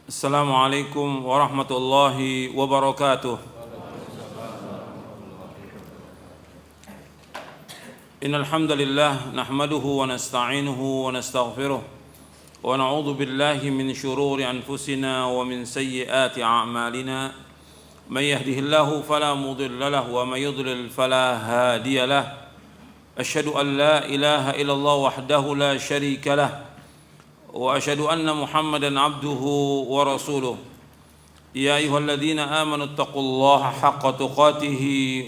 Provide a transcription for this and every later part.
Assalamualaikum warahmatullahi wabarakatuh. Innal hamdalillah nahmaduhu wa nasta'inuhu wa nastaghfiruh wa na'udzu billahi min shururi anfusina wa min sayyiati a'malina. May yahdihillahu fala mudilla lahu wa may yudlil fala hadiya lahu. Asyhadu an la ilaha illallah wahdahu la syarika lahu وأشهد أن محمدًا عبده ورسوله يا أيها الذين آمنوا اتقوا الله حق تقاته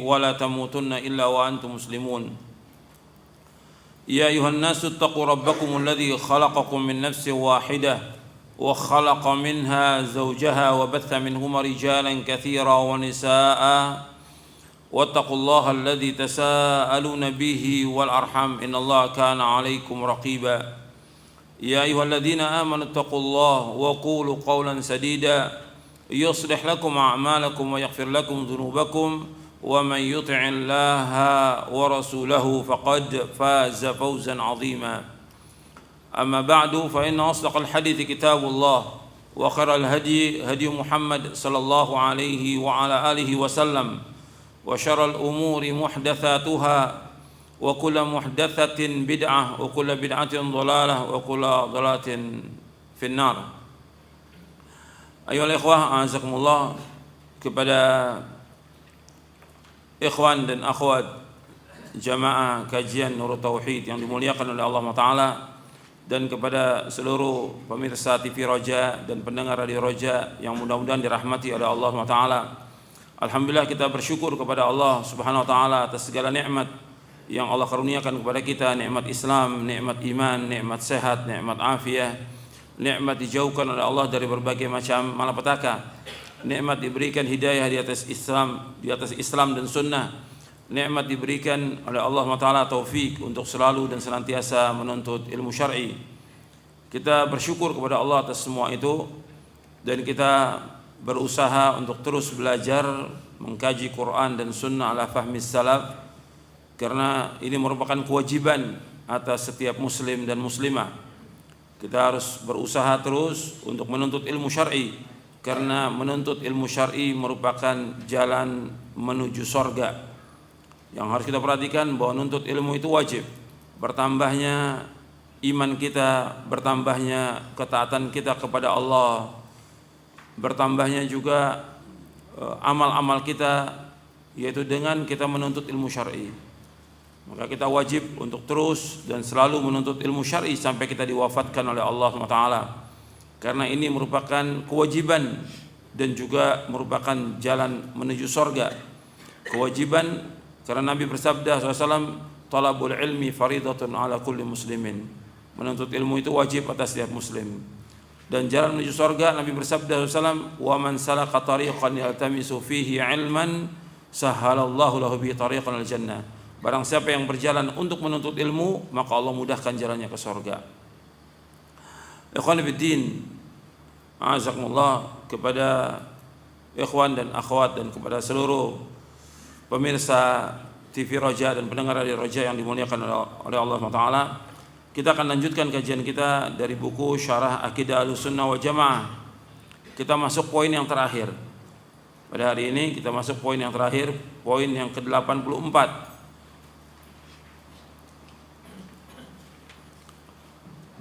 ولا تموتن إلا وأنتم مسلمون يا أيها الناس اتقوا ربكم الذي خلقكم من نفس واحدة وخلق منها زوجها وبث منهما رجالًا كثيرا ونساء واتقوا الله الذي تساءلون به والأرحام إن الله كان عليكم رقيبًا يا أيها الذين آمنوا اتقوا الله وقولوا قولا سديدا يصلح لكم أعمالكم ويغفر لكم ذنوبكم ومن يطع الله ورسوله فقد فاز فوزا عظيما أما بعد فإن أصدق الحديث كتاب الله وخير الهدي هدي محمد صلى الله عليه وعلى آله وسلم وشر الأمور محدثاتها وكل محدثة بدعة وكل بدعة ضلالة وكل ضلالة في النار. Ayolah ikhwah, a'azakumullah, kepada ikhwan dan akhwat jamaah kajian Nurut Tauhid yang dimuliakan oleh Allah Ta'ala, dan kepada seluruh pemirsa TV Roja dan pendengar Radio Roja yang mudah-mudahan dirahmati oleh Allah Ta'ala. Alhamdulillah, kita bersyukur kepada Allah Subhanahu Wa Ta'ala atas segala nikmat yang Allah karuniakan kepada kita, nikmat Islam, nikmat iman, nikmat sehat, nikmat afiah, nikmat dijauhkan oleh Allah dari berbagai macam malapetaka, nikmat diberikan hidayah di atas Islam dan sunnah, nikmat diberikan oleh Allah Taala taufik untuk selalu dan senantiasa menuntut ilmu syar'i. Kita bersyukur kepada Allah atas semua itu, dan kita berusaha untuk terus belajar mengkaji Quran dan sunnah ala fahmis salaf, karena ini merupakan kewajiban atas setiap muslim dan muslimah. Kita harus berusaha terus untuk menuntut ilmu syar'i, karena menuntut ilmu syar'i merupakan jalan menuju sorga. Yang harus kita perhatikan bahwa menuntut ilmu itu wajib. Bertambahnya iman kita, bertambahnya ketaatan kita kepada Allah, bertambahnya juga amal-amal kita, yaitu dengan kita menuntut ilmu syar'i. Maka kita wajib untuk terus dan selalu menuntut ilmu syar'i sampai kita diwafatkan oleh Allah Ta'ala, karena ini merupakan kewajiban dan juga merupakan jalan menuju sorga. Kewajiban karena Nabi bersabda SAW, talabul ilmi faridatun ala kulli muslimin. Menuntut ilmu itu wajib atas setiap muslim. Dan jalan menuju sorga, Nabi bersabda SAW, wa man salaka tariqan yaltamisu fihi ilman sahhalallahu lahu bihi tariqan al jannah. Barang siapa yang berjalan untuk menuntut ilmu, maka Allah mudahkan jalannya ke surga. Ikhwan fiddin, a'azakumullah, kepada ikhwan dan akhwat dan kepada seluruh pemirsa TV Roja dan pendengar Radio Roja yang dimuliakan oleh Allah Ta'ala, kita akan lanjutkan kajian kita dari buku Syarah Aqidah Ahlussunnah wal Jamaah. Kita masuk poin yang terakhir. Pada hari ini kita masuk poin yang terakhir, poin yang ke-84.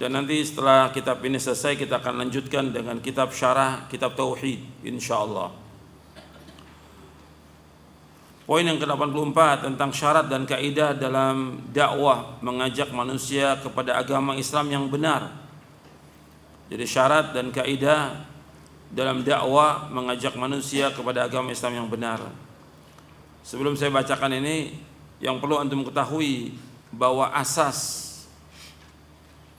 Dan nanti setelah kitab ini selesai, kita akan lanjutkan dengan kitab syarah kitab Tauhid, insyaallah. Poin yang ke-84 tentang syarat dan kaidah dalam dakwah mengajak manusia kepada agama Islam yang benar. Jadi syarat dan kaidah dalam dakwah mengajak manusia kepada agama Islam yang benar. Sebelum saya bacakan ini, yang perlu antum ketahui bahwa asas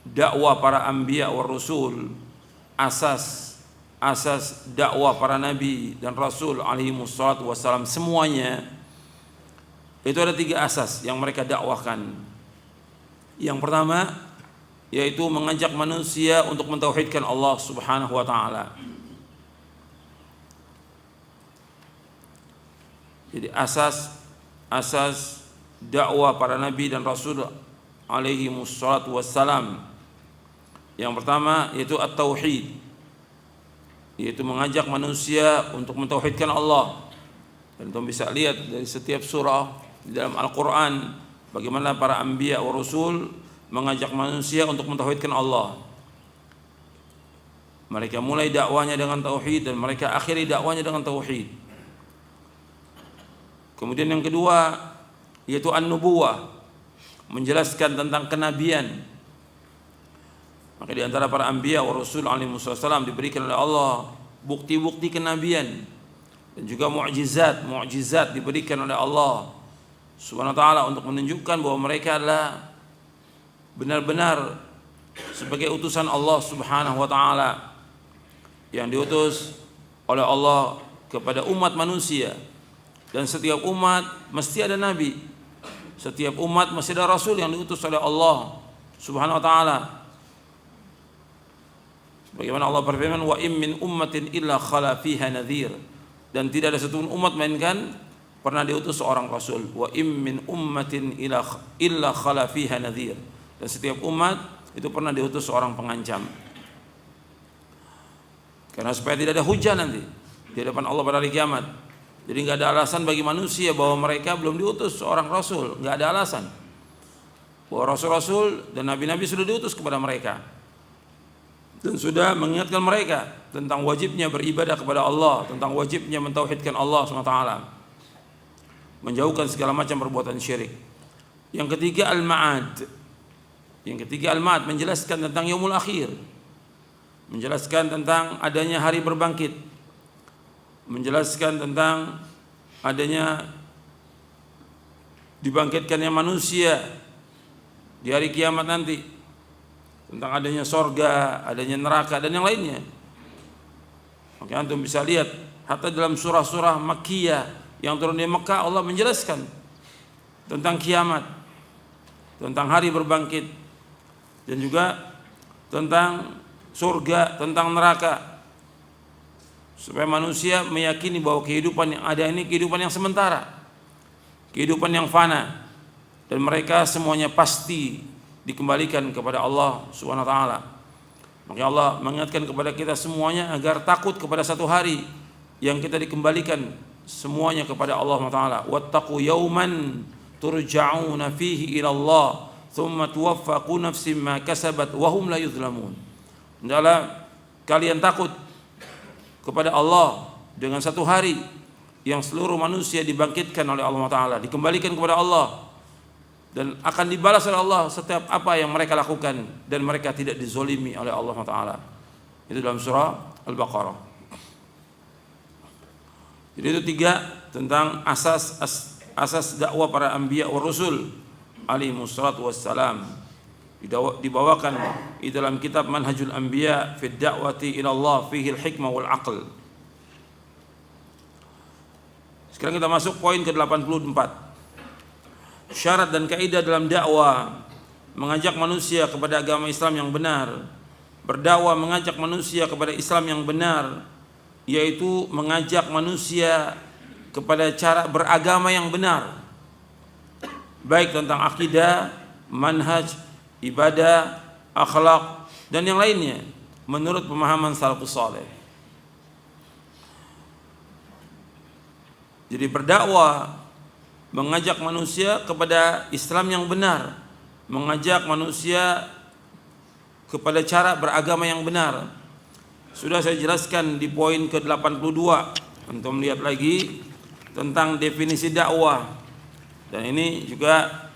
dakwah para anbiya wa rasul, asas dakwah para nabi dan rasul alaihi wassalatu wassalam, semuanya itu ada 3 asas yang mereka dakwahkan. Yang pertama yaitu mengajak manusia untuk mentauhidkan Allah Subhanahu wa taala. Jadi asas dakwah para nabi dan rasul alaihi wassalatu wassalam, yang pertama yaitu at-tauhid, yaitu mengajak manusia untuk mentauhidkan Allah. Dan kita bisa lihat dari setiap surah di dalam Al-Quran bagaimana para anbiya wa rasul mengajak manusia untuk mentauhidkan Allah. Mereka mulai dakwanya dengan tauhid dan mereka akhiri dakwanya dengan tauhid. Kemudian yang kedua yaitu an-nubuwah, menjelaskan tentang kenabian. Maka di antara para anbiya wa rasul alaihi wasallam diberikan oleh Allah bukti-bukti kenabian dan juga mukjizat diberikan oleh Allah Subhanahu wa taala untuk menunjukkan bahwa mereka adalah benar-benar sebagai utusan Allah Subhanahu wa taala yang diutus oleh Allah kepada umat manusia. Dan setiap umat mesti ada nabi, setiap umat mesti ada rasul yang diutus oleh Allah Subhanahu wa taala. Bagaimana Allah berfirman, wa im min ummatin illa khala fiha nadhir, dan tidak ada satu umat melainkan pernah diutus seorang rasul. Wa im min ummatin illa khala fiha nadhir, dan setiap umat itu pernah diutus seorang pengancam. Karena supaya tidak ada hujah nanti di hadapan Allah pada hari kiamat. Jadi nggak ada alasan bagi manusia bahwa mereka belum diutus seorang rasul, nggak ada alasan. Bahwa rasul-rasul dan nabi-nabi sudah diutus kepada mereka dan sudah mengingatkan mereka tentang wajibnya beribadah kepada Allah, tentang wajibnya mentauhidkan Allah SWT, menjauhkan segala macam perbuatan syirik. Yang ketiga al-ma'ad. Yang ketiga al-ma'ad, menjelaskan tentang yaumul akhir, menjelaskan tentang adanya hari berbangkit, menjelaskan tentang adanya dibangkitkannya manusia di hari kiamat nanti, tentang adanya sorga, adanya neraka dan yang lainnya. Maka antum bisa lihat hatta dalam surah-surah Makkiyah yang turun di Mekah, Allah menjelaskan tentang kiamat, tentang hari berbangkit, dan juga tentang surga, tentang neraka, supaya manusia meyakini bahwa kehidupan yang ada ini kehidupan yang sementara, kehidupan yang fana, dan mereka semuanya pasti dikembalikan kepada Allah Subhanahu wa taala. Maka Allah mengingatkan kepada kita semuanya agar takut kepada satu hari yang kita dikembalikan semuanya kepada Allah Subhanahu wa taala. Wattaqu yawman turja'una fihi ila Allah thumma tuwaffa kullu nafsin ma kasabat wa hum la yuzlamun. Hendaklah kalian takut kepada Allah dengan satu hari yang seluruh manusia dibangkitkan oleh Allah Taala, dikembalikan kepada Allah dan akan dibalas oleh Allah setiap apa yang mereka lakukan, dan mereka tidak dizolimi oleh Allah Taala. Itu dalam surah Al-Baqarah. Jadi itu tiga tentang asas dakwah para anbiya wa rasul alaihi wassalatu wassalam, dibawakan di dalam kitab Manhajul Anbiya fi Da'wati ila Allah fihi al-hikmah wal aql. Sekarang kita masuk poin ke-84. Syarat dan kaidah dalam dakwah, mengajak manusia kepada agama Islam yang benar. Berdakwah mengajak manusia kepada Islam yang benar, yaitu mengajak manusia kepada cara beragama yang benar, baik tentang akidah, manhaj, ibadah, akhlak, dan yang lainnya menurut pemahaman salafus saleh. Jadi berdakwah mengajak manusia kepada Islam yang benar, mengajak manusia kepada cara beragama yang benar. Sudah saya jelaskan di poin ke-82. Antum lihat lagi tentang definisi dakwah. Dan ini juga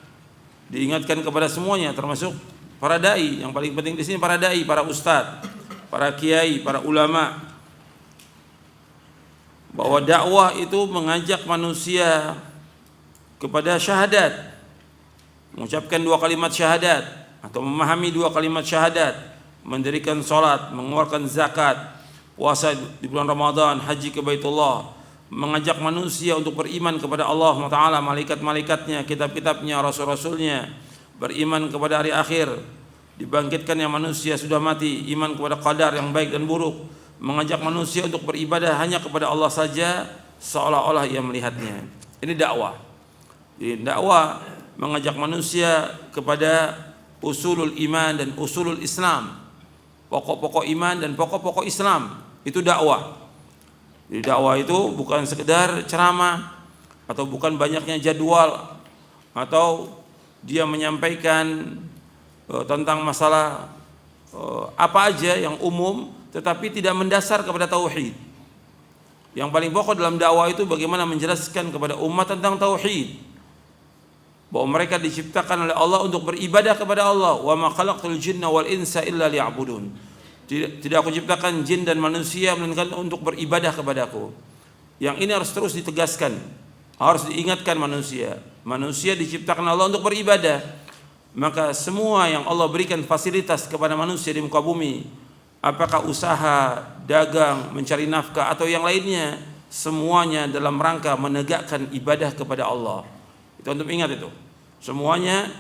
diingatkan kepada semuanya, termasuk para dai. Yang paling penting di sini para dai, para ustadz, para kiai, para ulama, bahwa dakwah itu mengajak manusia kepada syahadat, mengucapkan dua kalimat syahadat atau memahami dua kalimat syahadat, mendirikan salat, mengeluarkan zakat, puasa di bulan Ramadan, haji ke Baitullah, mengajak manusia untuk beriman kepada Allah Taala, malaikat-malaikatnya, kitab-kitabnya, rasul-rasulnya, beriman kepada hari akhir, dibangkitkannya manusia sudah mati, iman kepada qadar yang baik dan buruk, mengajak manusia untuk beribadah hanya kepada Allah saja seolah-olah ia melihatnya. Ini dakwah. Jadi dakwah mengajak manusia kepada usulul iman dan usulul Islam, pokok-pokok iman dan pokok-pokok Islam. Itu dakwah. Jadi dakwah itu bukan sekedar ceramah atau bukan banyaknya jadwal atau dia menyampaikan tentang masalah apa aja yang umum tetapi tidak mendasar kepada tauhid. Yang paling pokok dalam dakwah itu bagaimana menjelaskan kepada umat tentang tauhid, bahwa mereka diciptakan oleh Allah untuk beribadah kepada Allah. Wa ma khalaqtul jinna wal insa illa liya'budun. Tidak aku ciptakan jin dan manusia melainkan untuk beribadah kepadaku. Yang ini harus terus ditegaskan, harus diingatkan manusia. Manusia diciptakan Allah untuk beribadah. Maka semua yang Allah berikan fasilitas kepada manusia di muka bumi, apakah usaha, dagang, mencari nafkah atau yang lainnya, semuanya dalam rangka menegakkan ibadah kepada Allah. Itu untuk ingat itu. Semuanya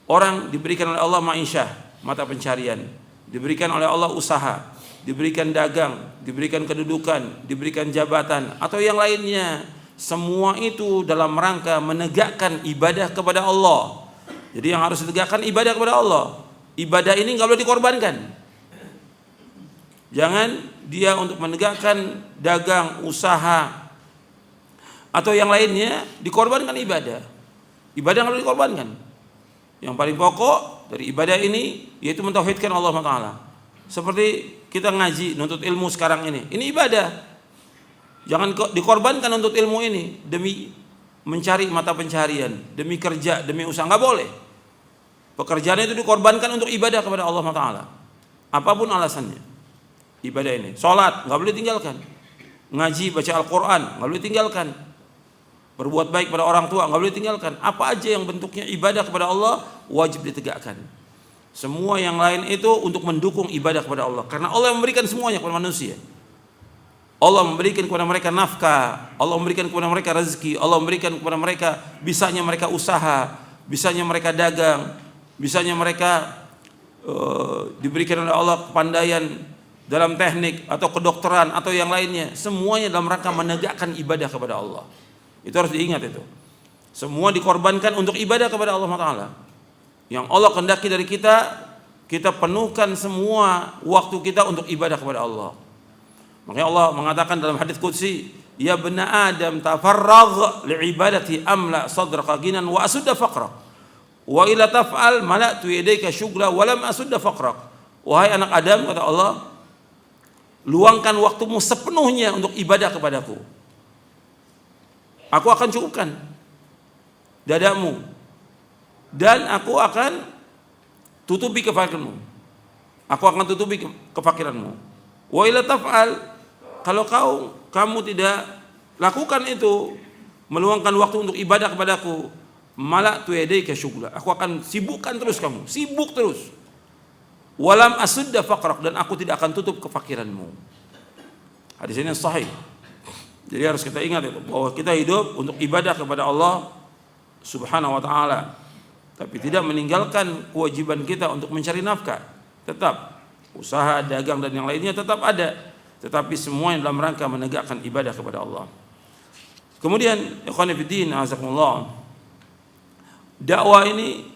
orang diberikan oleh Allah ma'isyah, mata pencarian. Diberikan oleh Allah usaha, diberikan dagang, diberikan kedudukan, diberikan jabatan atau yang lainnya. Semua itu dalam rangka menegakkan ibadah kepada Allah. Jadi yang harus ditegakkan ibadah kepada Allah. Ibadah ini enggak boleh dikorbankan. Jangan dia untuk menegakkan dagang, usaha atau yang lainnya dikorbankan ibadah. Ibadah enggak boleh dikorbankan. Yang paling pokok dari ibadah ini yaitu mentauhidkan Allah Taala. Seperti kita ngaji, nuntut ilmu sekarang ini ibadah. Jangan dikorbankan untuk ilmu ini demi mencari mata pencarian, demi kerja, demi usaha, enggak boleh. Pekerjaan itu dikorbankan untuk ibadah kepada Allah Taala. Apapun alasannya. Ibadah ini, salat enggak boleh tinggalkan. Ngaji, baca Al-Qur'an enggak boleh tinggalkan. Berbuat baik pada orang tua enggak boleh tinggalkan. Apa aja yang bentuknya ibadah kepada Allah wajib ditegakkan. Semua yang lain itu untuk mendukung ibadah kepada Allah, karena Allah yang memberikan semuanya kepada manusia. Allah memberikan kepada mereka nafkah, Allah memberikan kepada mereka rezeki, Allah memberikan kepada mereka bisanya mereka usaha, bisanya mereka dagang, bisanya mereka diberikan oleh Allah kepandaian dalam teknik atau kedokteran atau yang lainnya. Semuanya dalam rangka menegakkan ibadah kepada Allah. Itu harus diingat itu. Semua dikorbankan untuk ibadah kepada Allah Taala. Yang Allah kehendaki dari kita, kita penuhkan semua waktu kita untuk ibadah kepada Allah. Makanya Allah mengatakan dalam hadis qudsi, ya bani Adam tafarragh li'ibadati amla sadraka ginan wa asudda faqrak. Wa ila taf'al mala'tu yadayka syughla wa lam asudda faqrak. Wahai anak Adam, kata Allah, luangkan waktumu sepenuhnya untuk ibadah kepadaku. Aku akan cukupkan dadamu dan aku akan tutupi kefakiranmu. Aku akan tutupi kefakiranmu. Wa ila taf'al, kalau kamu tidak lakukan itu, meluangkan waktu untuk ibadah kepadaku, mala'tu yadayka syughla, aku akan sibukkan terus kamu, sibuk terus. Walam asudda faqrak, dan aku tidak akan tutup kefakiranmu. Hadis ini sahih. Jadi harus kita ingat itu, bahwa kita hidup untuk ibadah kepada Allah Subhanahu wa taala, tapi tidak meninggalkan kewajiban kita untuk mencari nafkah. Tetap usaha, dagang dan yang lainnya tetap ada, tetapi semua yang dalam rangka menegakkan ibadah kepada Allah. Kemudian ikhwan fillah azakumullah, dakwah ini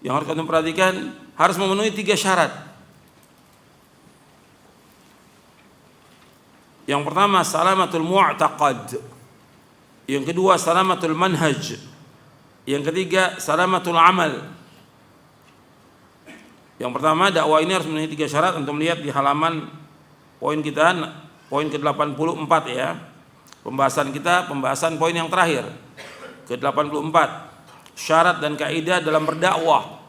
yang harus kita perhatikan harus memenuhi 3 syarat. Yang pertama salamatul mu'taqad, yang kedua salamatul manhaj, yang ketiga salamatul amal. Yang pertama, dakwah ini harus memenuhi 3 syarat. Untuk melihat di halaman poin kita, poin ke-84 ya. Pembahasan poin yang terakhir ke-84. Syarat dan kaidah dalam berdakwah,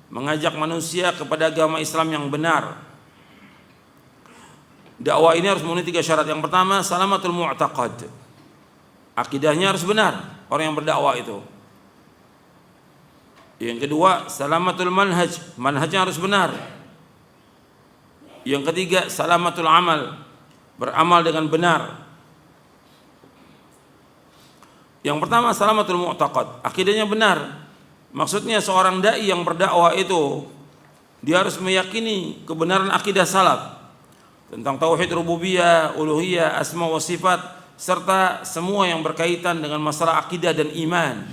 mengajak manusia kepada agama Islam yang benar. Dakwah ini harus memenuhi 3 syarat. Yang pertama, salamatul mu'taqad. Akidahnya harus benar orang yang berdakwah itu. Yang kedua, salamatul manhaj. Manhajnya harus benar. Yang ketiga, salamatul amal. Beramal dengan benar. Yang pertama, salamatul mu'taqad. Akidahnya benar. Maksudnya seorang dai yang berdakwah itu dia harus meyakini kebenaran akidah salaf tentang tauhid rububiyah, uluhiyah, asma wa sifat, serta semua yang berkaitan dengan masalah akidah dan iman.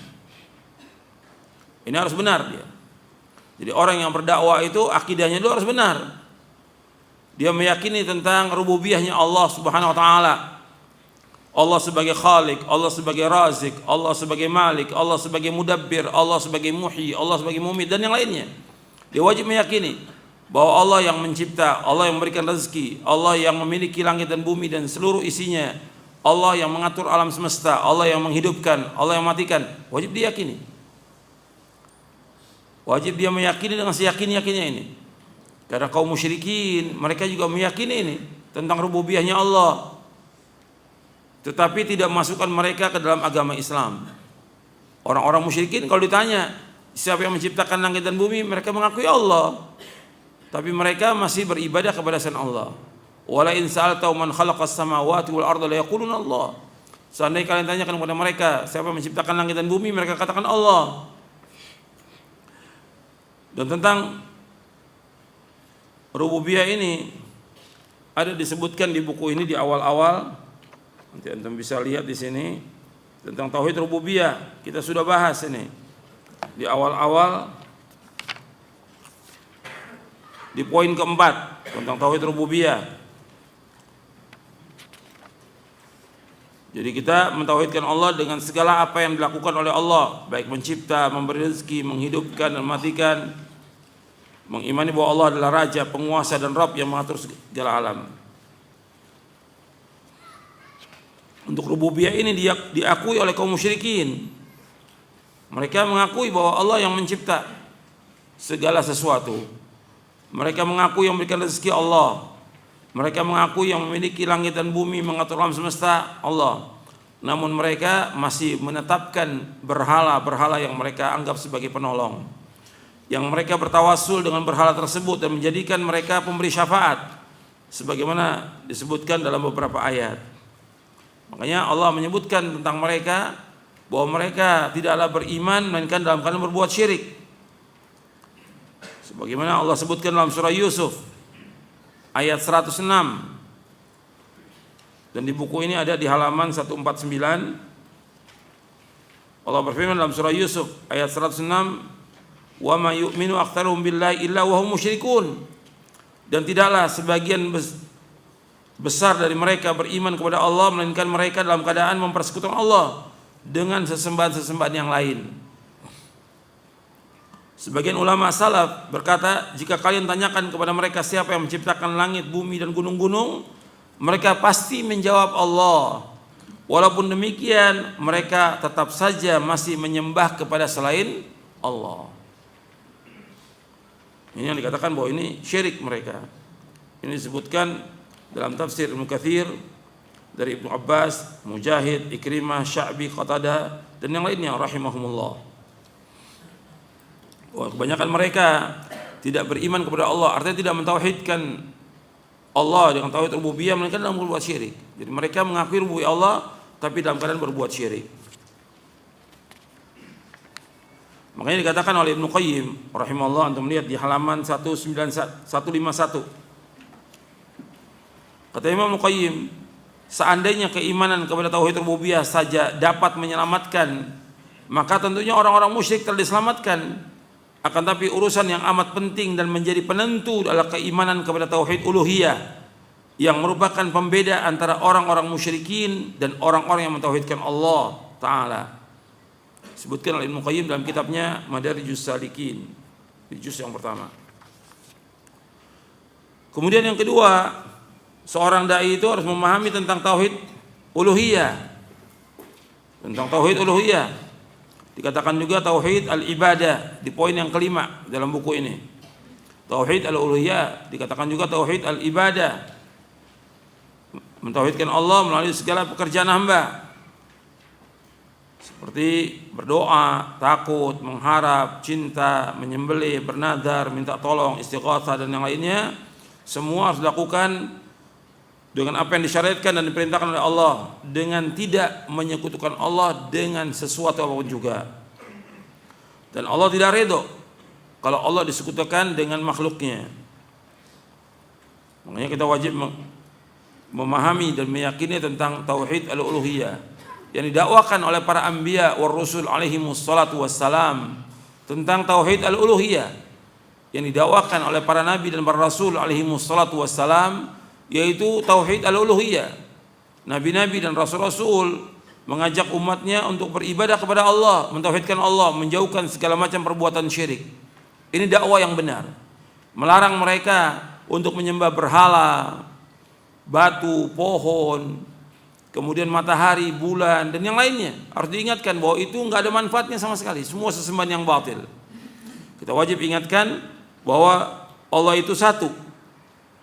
Ini harus benar dia. Jadi orang yang berdakwah itu akidahnya itu harus benar. Dia meyakini tentang rububiyahnya Allah Subhanahu wa taala. Allah sebagai Khalik, Allah sebagai Razik, Allah sebagai Malik, Allah sebagai Mudabbir, Allah sebagai Muhyi, Allah sebagai Mumit, dan yang lainnya. Dia wajib meyakini bahwa Allah yang mencipta, Allah yang memberikan rezeki, Allah yang memiliki langit dan bumi dan seluruh isinya, Allah yang mengatur alam semesta, Allah yang menghidupkan, Allah yang mematikan. Wajib diyakini. Wajib dia meyakini dengan seyakin-yakinnya ini. Karena kaum musyrikin, mereka juga meyakini ini tentang rububiyahnya Allah, tetapi tidak masukkan mereka ke dalam agama Islam. Orang-orang musyrikin kalau ditanya siapa yang menciptakan langit dan bumi, mereka mengakui Allah, tapi mereka masih beribadah kepada selain Allah. Wala in sa'alta man khalaqas samawati wal arda la yaquluna Allah. Seandainya kalian tanyakan kepada mereka siapa yang menciptakan langit dan bumi, mereka katakan Allah. Dan tentang rububiyah ini ada disebutkan di buku ini di awal-awal. Nanti antum bisa lihat di sini tentang tauhid rububiyah. Kita sudah bahas ini di awal-awal di poin keempat tentang tauhid rububiyah. Jadi kita mentauhidkan Allah dengan segala apa yang dilakukan oleh Allah, baik mencipta, memberi rezeki, menghidupkan dan mematikan. Mengimani bahwa Allah adalah Raja, penguasa dan Rabb yang mengatur segala alam. Untuk rububiyah ini diakui oleh kaum musyrikin. Mereka mengakui bahwa Allah yang mencipta segala sesuatu. Mereka mengakui yang memberikan rezeki Allah. Mereka mengakui yang memiliki langit dan bumi, mengatur alam semesta Allah. Namun mereka masih menetapkan berhala-berhala yang mereka anggap sebagai penolong, yang mereka bertawasul dengan berhala tersebut dan menjadikan mereka pemberi syafaat, sebagaimana disebutkan dalam beberapa ayat. Makanya Allah menyebutkan tentang mereka bahwa mereka tidaklah beriman melainkan dalam keadaan berbuat syirik, sebagaimana Allah sebutkan dalam surah Yusuf ayat 106, dan di buku ini ada di halaman 149. Allah berfirman dalam surah Yusuf ayat 106, wa ma yu'minu aktsaruhum billahi illa wa hum musyrikun, dan tidaklah sebagian besar dari mereka beriman kepada Allah melainkan mereka dalam keadaan mempersekutukan Allah dengan sesembahan-sesembahan yang lain. Sebagian ulama salaf berkata, jika kalian tanyakan kepada mereka siapa yang menciptakan langit, bumi dan gunung-gunung, mereka pasti menjawab Allah. Walaupun demikian, mereka tetap saja masih menyembah kepada selain Allah. Ini yang dikatakan bahwa ini syirik mereka. Ini disebutkan dalam tafsir Ibnu Katsir dari Ibnu Abbas, Mujahid, Ikrimah, Sya'bi, Qatadah dan yang lainnya rahimahumullah. Kebanyakan mereka tidak beriman kepada Allah, artinya tidak mentauhidkan Allah dengan tauhid rububiyah, mereka dalam berbuat syirik. Jadi mereka mengakui rububiyah Allah tapi dalam keadaan berbuat syirik. Makanya dikatakan oleh Ibnu Qayyim rahimahullah, antum lihat di halaman 151. Kata Imam Ibnu Qayyim, seandainya keimanan kepada tauhid rububiyah saja dapat menyelamatkan, maka tentunya orang-orang musyrik telah diselamatkan. Akan tapi urusan yang amat penting dan menjadi penentu adalah keimanan kepada tauhid uluhiyah, yang merupakan pembeda antara orang-orang musyrikin dan orang-orang yang mentauhidkan Allah Ta'ala. Sebutkan oleh Ibnu Qayyim dalam kitabnya Madarijus Salikin di juz yang pertama. Kemudian yang kedua, seorang dai itu harus memahami tentang tauhid uluhiyah. Tentang tauhid uluhiyah dikatakan juga tauhid al-ibadah di poin yang kelima dalam buku ini. Tauhid al-uluhiyah dikatakan juga tauhid al-ibadah, mentauhidkan Allah melalui segala pekerjaan hamba, seperti berdoa, takut, mengharap, cinta, menyembelih, bernadar, minta tolong, istighatsah dan yang lainnya. Semua harus dilakukan dengan apa yang disyariatkan dan diperintahkan oleh Allah, dengan tidak menyekutukan Allah dengan sesuatu apapun juga. Dan Allah tidak ridho kalau Allah disekutukan dengan makhluknya. Makanya kita wajib memahami dan meyakini tentang tauhid al-uluhiyah yang didakwakan oleh para anbiya war rusul alaihi wassalatu wassalam, tentang tauhid al-uluhiyah. yang didakwakan oleh para nabi dan para rasul alaihi wassalatu wassalam, yaitu tauhid al-uluhiyah. Nabi-nabi dan rasul-rasul mengajak umatnya untuk beribadah kepada Allah, mentauhidkan Allah, menjauhkan segala macam perbuatan syirik. Ini dakwah yang benar. Melarang mereka untuk menyembah berhala, batu, pohon, kemudian matahari, bulan, dan yang lainnya. Harus diingatkan bahwa itu enggak ada manfaatnya sama sekali. Semua sesembahan yang batil. Kita wajib ingatkan bahwa Allah itu satu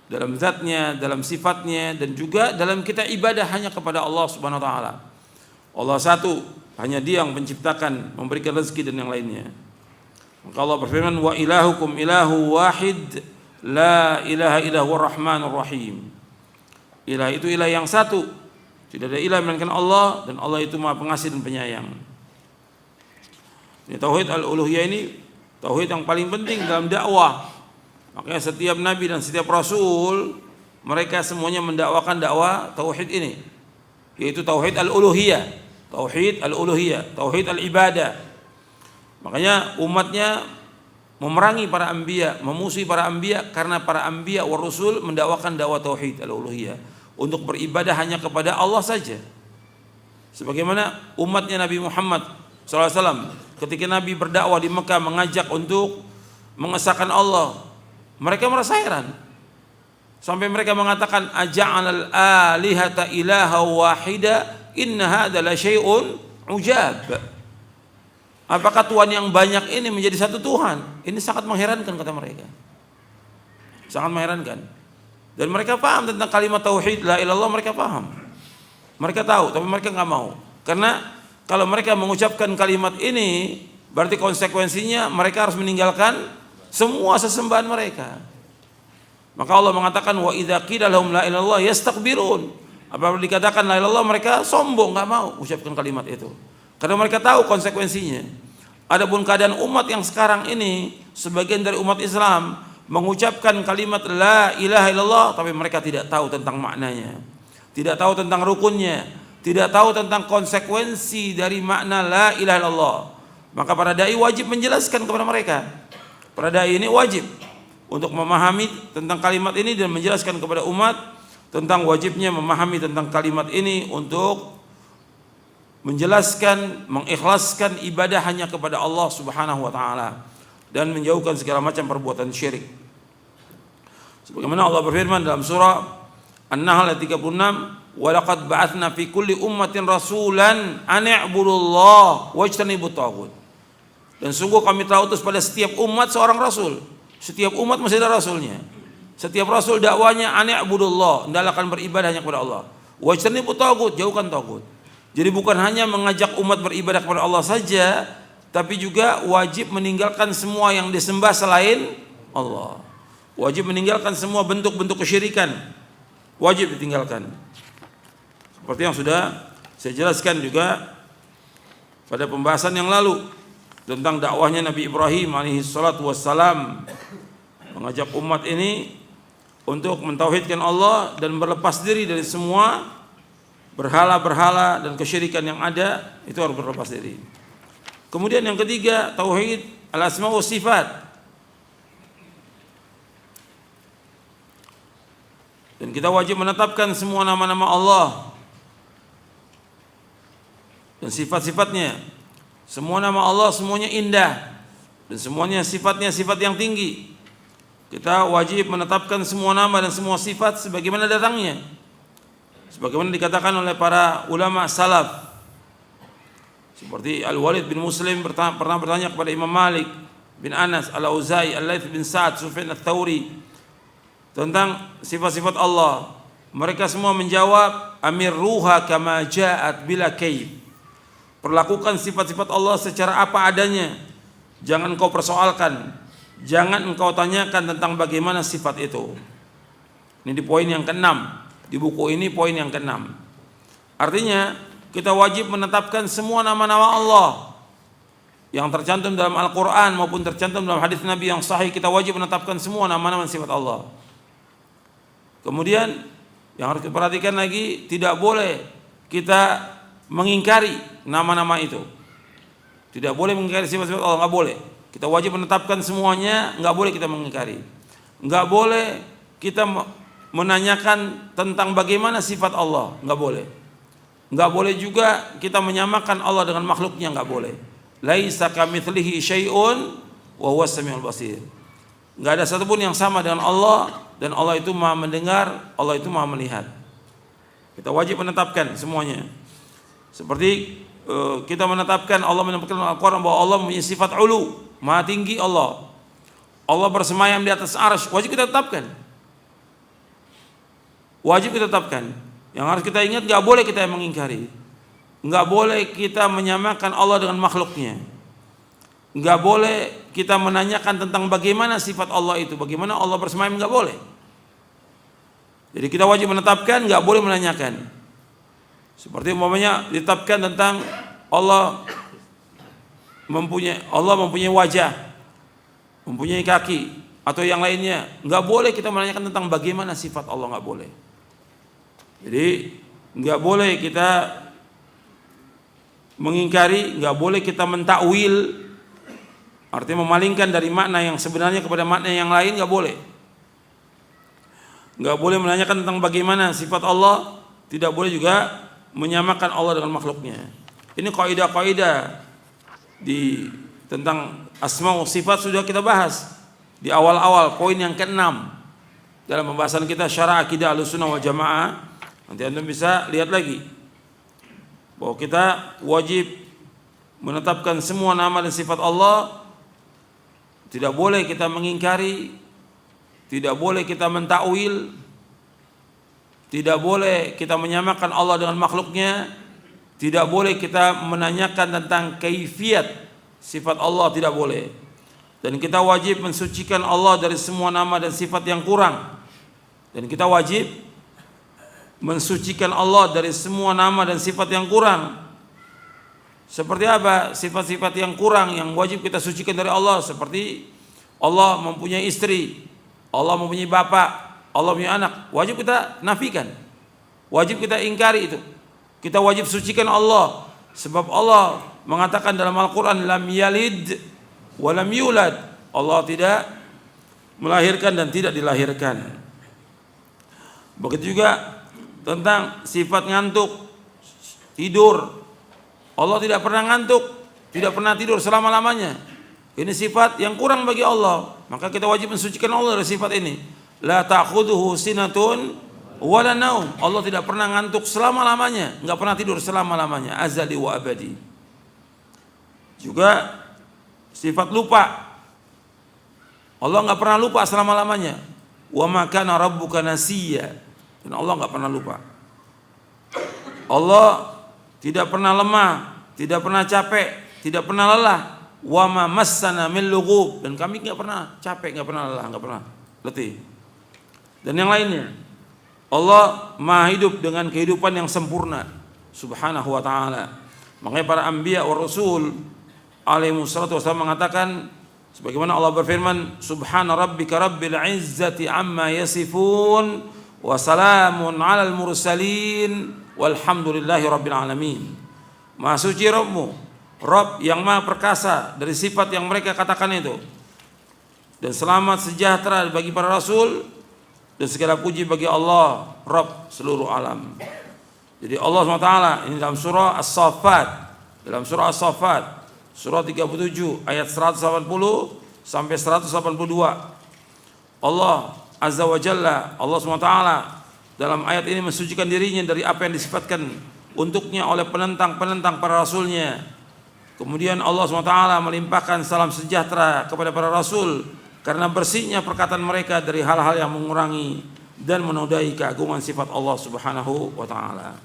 dalam zatnya, dalam sifatnya, dan juga dalam kita ibadah hanya kepada Allah Subhanahu wa taala. Allah satu, hanya Dia yang menciptakan, memberikan rezeki dan yang lainnya. Maka Allah berfirman, wa ilahukum ilahu wahid la ilaha illa huwar rahmanur rahim. Ilah itu ilah yang satu, tidak ada ilah melainkan Allah, dan Allah itu Maha Pengasih dan Penyayang. Ini tauhid al-uluhiyah, ini tauhid yang paling penting dalam dakwah. Makanya setiap nabi dan setiap rasul, mereka semuanya mendakwakan dakwah tauhid ini, yaitu tauhid al-uluhiyah. Tauhid al-uluhiyah, tauhid al-ibadah. Makanya umatnya memerangi para anbiya, memusuhi para anbiya, karena para anbiya wa rasul mendakwakan dakwah tauhid al-uluhiyah, untuk beribadah hanya kepada Allah saja. Sebagaimana umatnya Nabi Muhammad SAW, ketika Nabi berdakwah di Mekah mengajak untuk mengesahkan Allah, mereka merasa heran. Sampai mereka mengatakan, aja'alal alihata ilaha wahida inna hadza la syai'un ujab. Apakah Tuhan yang banyak ini menjadi satu Tuhan? Ini sangat mengherankan, kata mereka. Sangat mengherankan. Dan mereka paham tentang kalimat tauhid la ilallah, mereka paham. Mereka tahu, tapi mereka enggak mau. Karena kalau mereka mengucapkan kalimat ini, berarti konsekuensinya mereka harus meninggalkan semua sesembahan mereka. Maka Allah mengatakan, wa idza qila lahum la ilaha illallah yastakbirun. Apabila dikatakan la ilaha illallah, mereka sombong, enggak mau ucapkan kalimat itu. Karena mereka tahu konsekuensinya. Adapun keadaan umat yang sekarang ini, sebagian dari umat Islam mengucapkan kalimat la ilaha illallah, tapi mereka tidak tahu tentang maknanya, tidak tahu tentang rukunnya, tidak tahu tentang konsekuensi dari makna la ilaha illallah. Maka para dai wajib menjelaskan kepada mereka. Para dai ini wajib untuk memahami tentang kalimat ini dan menjelaskan kepada umat tentang wajibnya memahami tentang kalimat ini, untuk menjelaskan, mengikhlaskan ibadah hanya kepada Allah Subhanahu wa taala, dan menjauhkan segala macam perbuatan syirik. Sebagaimana Allah berfirman dalam surah An-Nahl ayat 36, wa laqad ba'atsna fi kulli ummatin rasulan an i'budullaha wajtanibut taghut. Dan sungguh kami telah utus pada setiap umat seorang rasul. Setiap umat mesti ada rasulnya. Setiap rasul dakwanya an i'budullah, hendaklah akan beribadah hanya kepada Allah. Wajtanibut taghut, jauhkan taghut. Jadi bukan hanya mengajak umat beribadah kepada Allah saja, tapi juga wajib meninggalkan semua yang disembah selain Allah. Wajib meninggalkan semua bentuk-bentuk kesyirikan. Wajib ditinggalkan. Seperti yang sudah saya jelaskan juga pada pembahasan yang lalu tentang dakwahnya Nabi Ibrahim alaihi salatu wassalam, mengajak umat ini untuk mentauhidkan Allah dan berlepas diri dari semua berhala-berhala dan kesyirikan yang ada. Itu harus berlepas diri. Kemudian yang ketiga, tauhid al-asma wa sifat. Dan kita wajib menetapkan semua nama-nama Allah dan sifat-sifatnya. Semua nama Allah semuanya indah, dan semuanya sifatnya sifat yang tinggi. Kita wajib menetapkan semua nama dan semua sifat sebagaimana datangnya, sebagaimana dikatakan oleh para ulama salaf. Seperti Al-Walid bin Muslim pernah bertanya kepada Imam Malik bin Anas, Al-Auza'i, Al-Laits bin Sa'ad, Sufyan Ats-Tsauri tentang sifat-sifat Allah. Mereka semua menjawab, amirruha kama ja'at bila kayf. Perlakukan sifat-sifat Allah secara apa adanya, jangan engkau persoalkan, jangan engkau tanyakan tentang bagaimana sifat itu. Ini di poin yang ke-6 di buku ini, poin yang ke-6. Artinya kita wajib menetapkan semua nama-nama Allah yang tercantum dalam Al-Quran maupun tercantum dalam hadis Nabi yang sahih. Kita wajib menetapkan semua nama-nama sifat Allah. Kemudian yang harus diperhatikan lagi, tidak boleh kita mengingkari nama-nama itu. Tidak boleh mengingkari sifat-sifat Allah, nggak boleh. Kita wajib menetapkan semuanya, nggak boleh kita mengingkari. Nggak boleh kita menanyakan tentang bagaimana sifat Allah, nggak boleh. Nggak boleh juga kita menyamakan Allah dengan makhluknya, nggak boleh. Laisa kamitslihi syai'un wa huwas samiul basir. Nggak ada satupun yang sama dengan Allah, dan Allah itu Maha mendengar, Allah itu Maha melihat. Kita wajib menetapkan semuanya. Seperti kita menetapkan, Allah menetapkan Al-Quran bahwa Allah mempunyai sifat ulu, Maha tinggi Allah. Allah bersemayam di atas arsy, wajib kita tetapkan. Wajib kita tetapkan. Yang harus kita ingat, nggak boleh kita mengingkari. Nggak boleh kita menyamakan Allah dengan makhluknya. Nggak boleh kita menanyakan tentang bagaimana sifat Allah itu, bagaimana Allah bersemayam, nggak boleh. Jadi kita wajib menetapkan, nggak boleh menanyakan. Seperti umpamanya ditetapkan tentang Allah mempunyai wajah, mempunyai kaki, atau yang lainnya. Nggak boleh kita menanyakan tentang bagaimana sifat Allah, nggak boleh. Jadi nggak boleh kita mengingkari, nggak boleh kita mentakwil, artinya memalingkan dari makna yang sebenarnya kepada makna yang lain, nggak boleh. Nggak boleh menanyakan tentang bagaimana sifat Allah, tidak boleh juga menyamakan Allah dengan makhluknya. Ini kaidah-kaidah tentang asma wa sifat sudah kita bahas di awal-awal poin yang ke-6 dalam pembahasan kita syarah akidah Ahlussunnah wal Jamaah. Nanti Anda bisa lihat lagi bahwa kita wajib menetapkan semua nama dan sifat Allah. Tidak boleh kita mengingkari, tidak boleh kita mentakwil, tidak boleh kita menyamakan Allah dengan makhluknya, tidak boleh kita menanyakan tentang kaifiat sifat Allah, tidak boleh. Dan kita wajib mensucikan Allah dari semua nama dan sifat yang kurang. Dan kita wajib mensucikan Allah dari semua nama dan sifat yang kurang. Seperti apa sifat-sifat yang kurang yang wajib kita sucikan dari Allah? Seperti Allah mempunyai istri, Allah mempunyai bapak, Allah punya anak, wajib kita nafikan, wajib kita ingkari itu. Kita wajib sucikan Allah, sebab Allah mengatakan dalam Al-Quran, lam yalid wa lam yulad. Allah tidak melahirkan dan tidak dilahirkan. Begitu juga tentang sifat ngantuk, tidur. Allah tidak pernah ngantuk, tidak pernah tidur selama-lamanya. Ini sifat yang kurang bagi Allah. Maka kita wajib mensucikan Allah dari sifat ini. La ta'khudhuhu sinatun wa la naum. Allah tidak pernah ngantuk selama-lamanya, enggak pernah tidur selama-lamanya, azali wa abadi. Juga sifat lupa. Allah enggak pernah lupa selama-lamanya. Wa ma kana rabbuka nasiya. Dan Allah enggak pernah lupa. Allah tidak pernah lemah, tidak pernah capek, tidak pernah lelah. Wa ma massana min lughub. Dan kami enggak pernah capek, enggak pernah lelah, enggak pernah letih. Dan yang lainnya. Allah Maha hidup dengan kehidupan yang sempurna subhanahu wa ta'ala. Makanya para anbiya wa rasul alaihi wassalatu wassalam mengatakan sebagaimana Allah berfirman, subhana rabbika rabbil izzati amma yasifun wa salamun alal mursalin walhamdulillahi rabbil alamin. Maha suci Rabbmu, Rabb yang maha perkasa dari sifat yang mereka katakan itu, dan selamat sejahtera bagi para rasul, dan segala puji bagi Allah Rabb seluruh alam. Jadi Allah SWT ini dalam surah As-Saffat, dalam surah As-Saffat surah 37 ayat 180 sampai 182, Allah Azza wa Jalla, Allah SWT dalam ayat ini mensucikan dirinya dari apa yang disifatkan untuknya oleh penentang-penentang para rasulnya. Kemudian Allah SWT melimpahkan salam sejahtera kepada para rasul karena bersihnya perkataan mereka dari hal-hal yang mengurangi dan menodai keagungan sifat Allah Subhanahu wa ta'ala.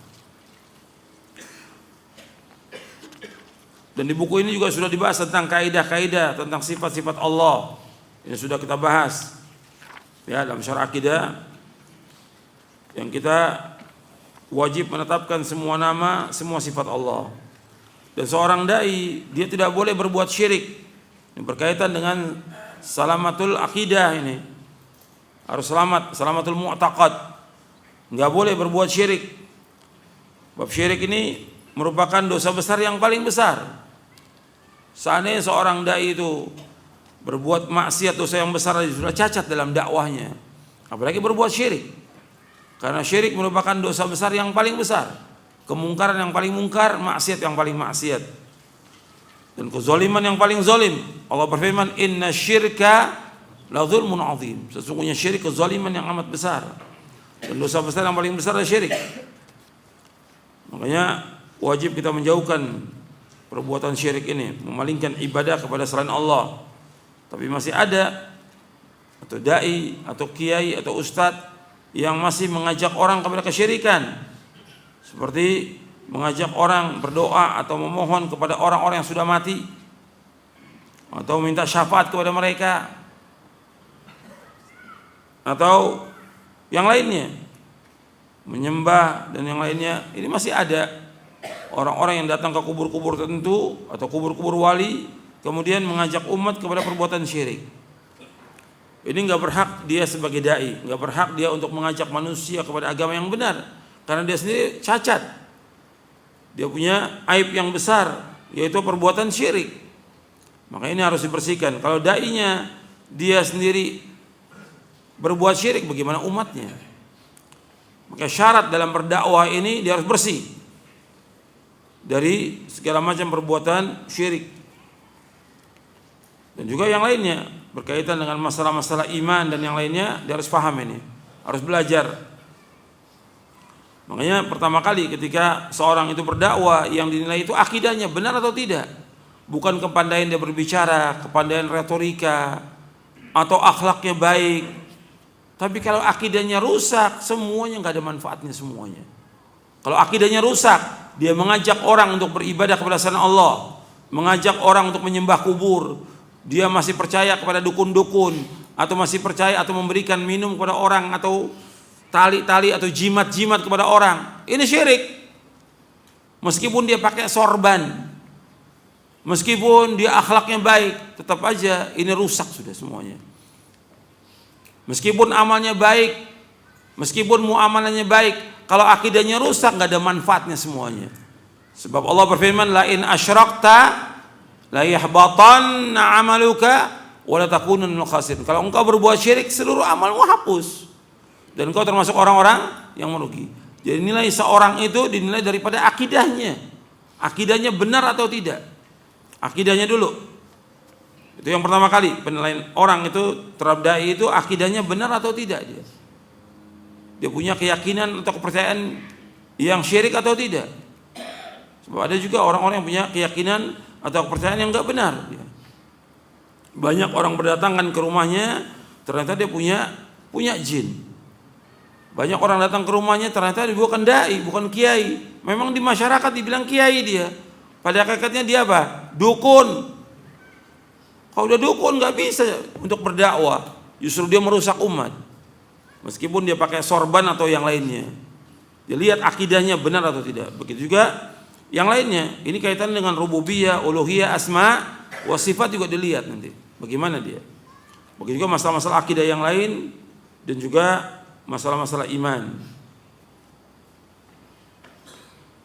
Dan di buku ini juga sudah dibahas tentang kaidah-kaidah tentang sifat-sifat Allah. Ini sudah kita bahas ya dalam syarah akidah, yang kita wajib menetapkan semua nama, semua sifat Allah. Dan seorang dai dia tidak boleh berbuat syirik. Ini berkaitan dengan salamatul akidah, ini harus selamat, salamatul mu'taqad, nggak boleh berbuat syirik. Bab syirik ini merupakan dosa besar yang paling besar. Seandainya seorang dai itu berbuat maksiat, dosa yang besar sudah cacat dalam dakwahnya, apalagi berbuat syirik. Karena syirik merupakan dosa besar yang paling besar, kemungkaran yang paling mungkar, maksiat yang paling maksiat, dan kezaliman yang paling zalim. Allah berfirman, inna syirka la dzulmun adzim. Sesungguhnya syirik kezaliman yang amat besar, dan dosa besar yang paling besar adalah syirik. Makanya wajib kita menjauhkan perbuatan syirik ini, memalingkan ibadah kepada selain Allah. Tapi masih ada atau dai atau kiai atau ustadz yang masih mengajak orang kepada kesyirikan, seperti mengajak orang berdoa atau memohon kepada orang-orang yang sudah mati, atau minta syafaat kepada mereka, atau yang lainnya, menyembah dan yang lainnya. Ini masih ada orang-orang yang datang ke kubur-kubur tertentu atau kubur-kubur wali, kemudian mengajak umat kepada perbuatan syirik. Ini nggak berhak dia sebagai dai, nggak berhak dia untuk mengajak manusia kepada agama yang benar, karena dia sendiri cacat. Dia punya aib yang besar, yaitu perbuatan syirik. Maka ini harus dibersihkan. Kalau dai-nya dia sendiri berbuat syirik, bagaimana umatnya? Maka syarat dalam berdakwah ini dia harus bersih dari segala macam perbuatan syirik. Dan juga yang lainnya berkaitan dengan masalah-masalah iman dan yang lainnya, dia harus paham ini, harus belajar. Makanya pertama kali ketika seorang itu berdakwah, yang dinilai itu akidahnya benar atau tidak, bukan kepandaian dia berbicara, kepandaian retorika, atau akhlaknya baik. Tapi kalau akidahnya rusak, semuanya nggak ada manfaatnya semuanya. Kalau akidahnya rusak, dia mengajak orang untuk beribadah kepada selain Allah, mengajak orang untuk menyembah kubur, dia masih percaya kepada dukun-dukun, atau masih percaya atau memberikan minum kepada orang, atau tali-tali atau jimat-jimat kepada orang. Ini syirik. Meskipun dia pakai sorban, meskipun dia akhlaknya baik, tetap aja ini rusak sudah semuanya. Meskipun amalnya baik, meskipun muamalahnya baik, kalau akidahnya rusak nggak ada manfaatnya semuanya. Sebab Allah berfirman, la in asyrakta la yahbatanna amaluka wa la takunanna minal khasirin. Kalau engkau berbuat syirik, seluruh amalmu hapus dan engkau termasuk orang-orang yang merugi. Jadi nilai seorang itu dinilai daripada akidahnya. Akidahnya benar atau tidak? Akidahnya dulu. Itu yang pertama kali, penilaian orang itu terhadap dai itu akidahnya benar atau tidak dia. Dia punya keyakinan atau kepercayaan yang syirik atau tidak. Sebab ada juga orang-orang yang punya keyakinan atau kepercayaan yang enggak benar. Banyak orang berdatangan ke rumahnya, ternyata dia punya jin. Banyak orang datang ke rumahnya, ternyata dia bukan dai, bukan kiai. Memang di masyarakat dibilang kiai dia, pada hakikatnya dia apa? Dukun. Kalau udah dukun nggak bisa untuk berdakwah, justru dia merusak umat. Meskipun dia pakai sorban atau yang lainnya, dia lihat akidahnya benar atau tidak. Begitu juga yang lainnya. Ini kaitan dengan rububiyah, uluhiyah, asma, wa sifat juga dilihat nanti. Bagaimana dia? Begitu juga masalah-masalah akidah yang lain dan juga masalah-masalah iman.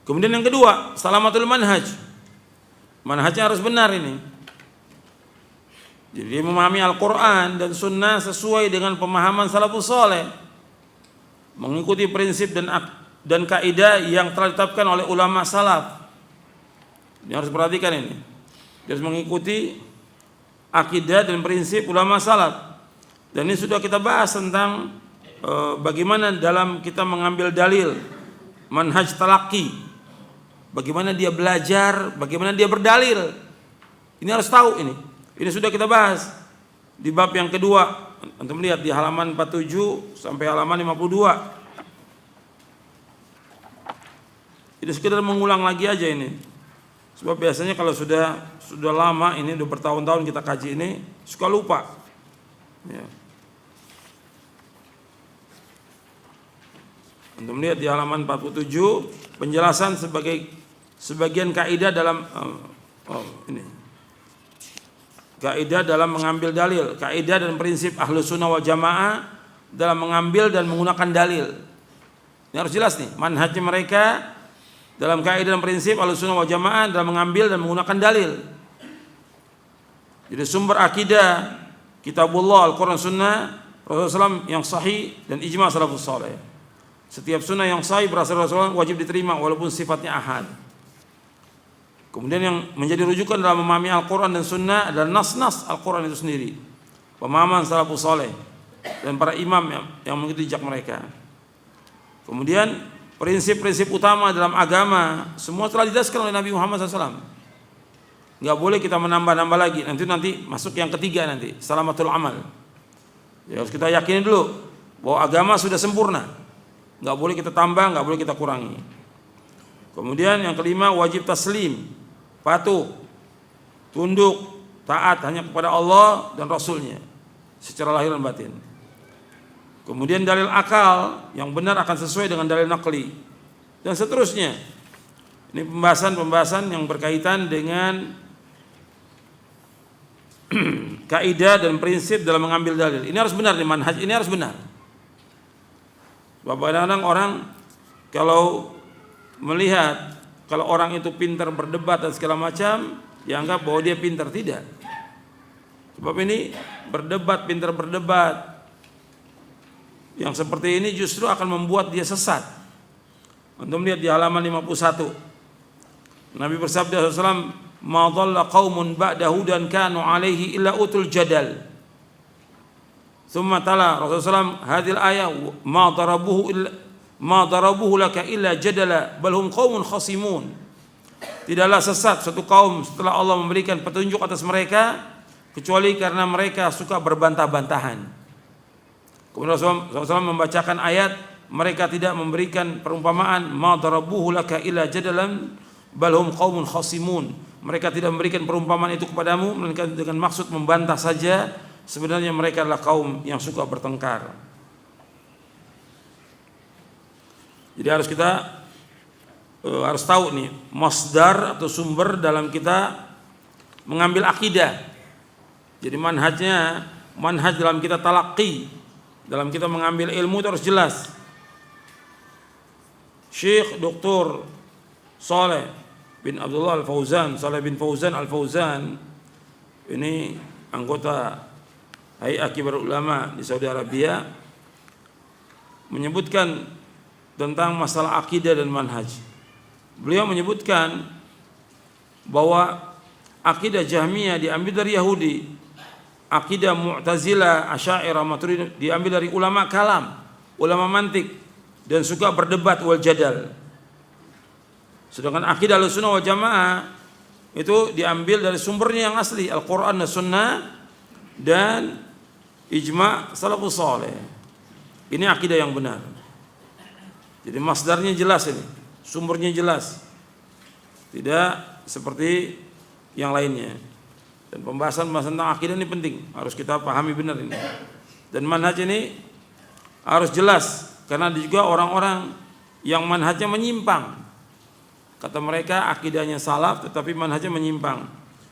Kemudian yang kedua, salamatul manhaj. Manhajnya harus benar ini. Jadi dia memahami Al-Quran dan Sunnah sesuai dengan pemahaman salafus saleh, mengikuti prinsip dan kaidah yang telah ditetapkan oleh ulama salaf. Ini harus perhatikan ini. Dia harus mengikuti akidah dan prinsip ulama salaf. Dan ini sudah kita bahas tentang bagaimana dalam kita mengambil dalil, manhaj talaqi, bagaimana dia belajar, bagaimana dia berdalil. Ini harus tahu ini. Ini sudah kita bahas di bab yang kedua. Antum lihat di halaman 47 sampai halaman 52. Ini sekedar mengulang lagi aja ini. Sebab biasanya kalau sudah lama ini, udah bertahun-tahun kita kaji ini, suka lupa. Ya. Antum lihat di halaman 47 penjelasan sebagian kaidah dalam ini. Kaidah dalam mengambil dalil, kaidah dan prinsip Ahlus Sunnah wal Jamaah dalam mengambil dan menggunakan dalil. Ini harus jelas nih, manhajnya mereka dalam kaidah dan prinsip Ahlus Sunnah wal Jamaah dalam mengambil dan menggunakan dalil. Jadi sumber akidah kitabullah, Al-Quran, Sunnah Rasulullah SAW yang sahih dan ijma' salafus saleh. Setiap sunnah yang sahih berasal dari Rasulullah wajib diterima walaupun sifatnya ahad. Kemudian yang menjadi rujukan dalam memahami Al-Quran dan Sunnah adalah nas-nas Al-Quran itu sendiri, pemahaman salafus saleh dan para imam yang mengikuti jejak mereka. Kemudian prinsip-prinsip utama dalam agama semua telah dijelaskan oleh Nabi Muhammad SAW. Nggak boleh kita menambah-nambah lagi. Nanti masuk yang ketiga nanti, salamatul amal. Ya, harus kita yakini dulu bahwa agama sudah sempurna. Nggak boleh kita tambah, nggak boleh kita kurangi. Kemudian yang kelima, wajib taslim, patuh, tunduk, taat hanya kepada Allah dan Rasulnya secara lahir dan batin. Kemudian dalil akal yang benar akan sesuai dengan dalil nakli dan seterusnya. Ini pembahasan-pembahasan yang berkaitan dengan kaidah dan prinsip dalam mengambil dalil. Ini harus benar nih, manhaj ini harus benar. Kadang-kadang orang kalau melihat kalau orang itu pintar berdebat dan segala macam, dianggap bahwa dia pintar. Tidak. Sebab ini berdebat, pintar berdebat yang seperti ini justru akan membuat dia sesat. Untuk melihat di halaman 51, Nabi bersabda SAW, "Ma dhalla qaumun ba'da hudan kanu alaihi illa utul jadal." Thumma tala Rasulullah SAW hadhil ayah, "Ma darabuhu laka illa jadala bal hum qaumun khasimun." Tidaklah sesat suatu kaum setelah Allah memberikan petunjuk atas mereka kecuali karena mereka suka berbantah-bantahan. Kemudian Rasulullah SAW membacakan ayat, mereka tidak memberikan perumpamaan, "Ma darabuhu laka illa jadalan bal hum qaumun khasimun." Mereka tidak memberikan perumpamaan itu kepadamu melainkan dengan maksud membantah saja. Sebenarnya mereka adalah kaum yang suka bertengkar. Jadi kita harus tahu nih masdar atau sumber dalam kita mengambil akidah. Jadi manhaj dalam kita talaqi, dalam kita mengambil ilmu itu harus jelas. Syekh Dr. Saleh bin Abdullah Al-Fauzan, Saleh bin Fauzan Al-Fauzan, ini anggota Hay'ah Kibarul Ulama di Saudi Arabia, menyebutkan tentang masalah akidah dan manhaj. Beliau menyebutkan bahwa akidah Jahmiyah diambil dari Yahudi, akidah Mu'tazilah, Asy'ariyah, Maturidiyah diambil dari ulama kalam, ulama mantik dan suka berdebat wal jadal. Sedangkan akidah Ahlussunnah wal Jamaah itu diambil dari sumbernya yang asli, Al-Quran dan Sunnah dan ijma' salafus saleh. Ini akidah yang benar. Jadi masdarnya jelas ini, sumbernya jelas. Tidak seperti yang lainnya. Dan pembahasan tentang akidah ini penting, harus kita pahami benar ini. Dan manhaj ini harus jelas karena ada juga orang-orang yang manhajnya menyimpang. Kata mereka akidahnya salaf tetapi manhajnya menyimpang.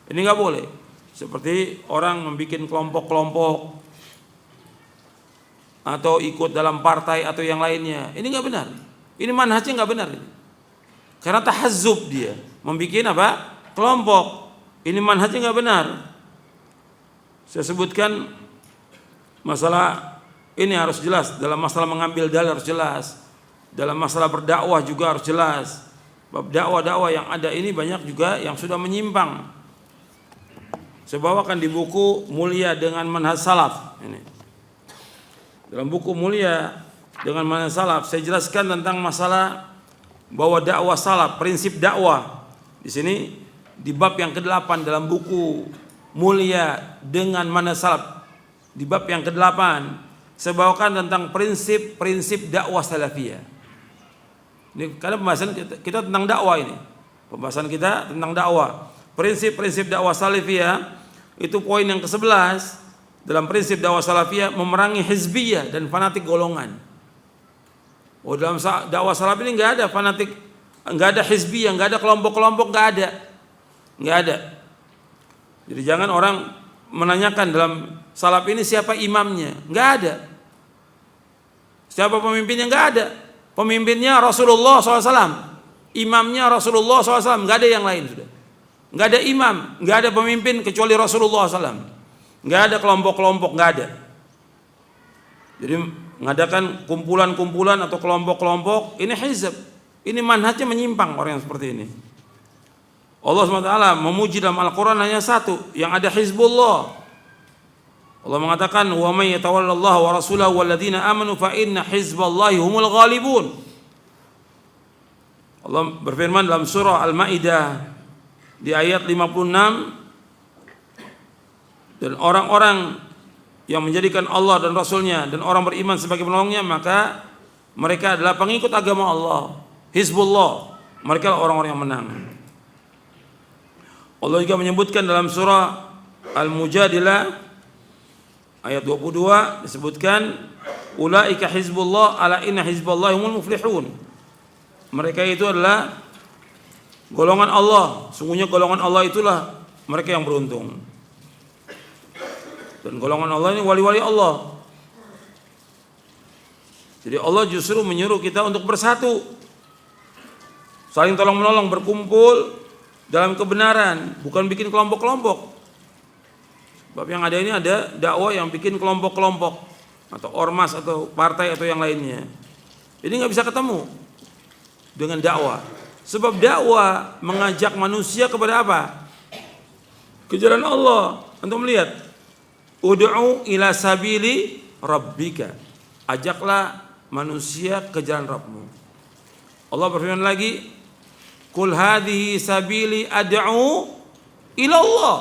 Ini enggak boleh. Seperti orang membuat kelompok-kelompok atau ikut dalam partai atau yang lainnya. Ini enggak benar. Ini manhajnya enggak benar ini. Karena tahazzub dia, membuat apa? Kelompok. Ini manhajnya enggak benar. Saya sebutkan masalah ini harus jelas, dalam masalah mengambil dalil harus jelas. Dalam masalah berdakwah juga harus jelas. Bab dakwah-dakwah yang ada ini banyak juga yang sudah menyimpang. Saya bawakan di buku Mulia dengan Manhaj Salaf ini. Dalam buku Mulia dengan Manhaj Salaf saya jelaskan tentang masalah bahwa dakwah salaf, prinsip dakwah. Di sini di bab yang ke-8 dalam buku Mulia dengan Manhaj Salaf, di bab yang ke-8 saya bawakan tentang prinsip-prinsip dakwah salafiyah. Ini karena pembahasan kita tentang dakwah ini. Pembahasan kita tentang dakwah. Prinsip-prinsip dakwah salafiyah itu poin yang ke-11 dalam prinsip dakwah salafiyah, memerangi hizbiyah dan fanatik golongan. Oh, dalam dakwah salaf ini enggak ada fanatik, enggak ada hizbiyah, enggak ada kelompok-kelompok, enggak ada. Jadi jangan orang menanyakan dalam salaf ini siapa imamnya, enggak ada. Siapa pemimpinnya, enggak ada. Pemimpinnya Rasulullah SAW, imamnya Rasulullah SAW, nggak ada yang lain sudah, nggak ada imam, nggak ada pemimpin kecuali Rasulullah SAW. Nggak ada kelompok-kelompok, nggak ada. Jadi mengadakan kumpulan-kumpulan atau kelompok-kelompok, ini hizb, ini manhajnya menyimpang orang yang seperti ini. Allah SWT memuji dalam Al-Quran hanya satu, yang ada Hizbullah. Allah mengatakan, wa may yatawallallaha wa rasulahu walladzina amanu fa inna hizballahi humul ghalibun. Allah berfirman dalam surah Al-Maidah di ayat 56, dan orang-orang yang menjadikan Allah dan Rasulnya dan orang beriman sebagai penolongnya, maka mereka adalah pengikut agama Allah, Hizbullah, mereka adalah orang-orang yang menang. Allah juga menyebutkan dalam surah Al-Mujadilah ayat 22 disebutkan, ulaika hizbullah ala inna hizballahi humul muflihun. Mereka itu adalah golongan Allah, sungguhnya golongan Allah itulah mereka yang beruntung. Dan golongan Allah ini wali-wali Allah. Jadi Allah justru menyuruh kita untuk bersatu, saling tolong menolong, berkumpul dalam kebenaran, bukan bikin kelompok-kelompok. Sebab yang ada ini ada dakwah yang bikin kelompok-kelompok atau ormas atau partai atau yang lainnya. Ini nggak bisa ketemu dengan dakwah. Sebab dakwah mengajak manusia kepada apa? Ke jalan Allah. Antum melihat, ud'u ila sabili rabbika. Ajaklah manusia ke jalan Rabbmu. Allah berfirman lagi, qul hadhihi sabili ad'u ila Allah.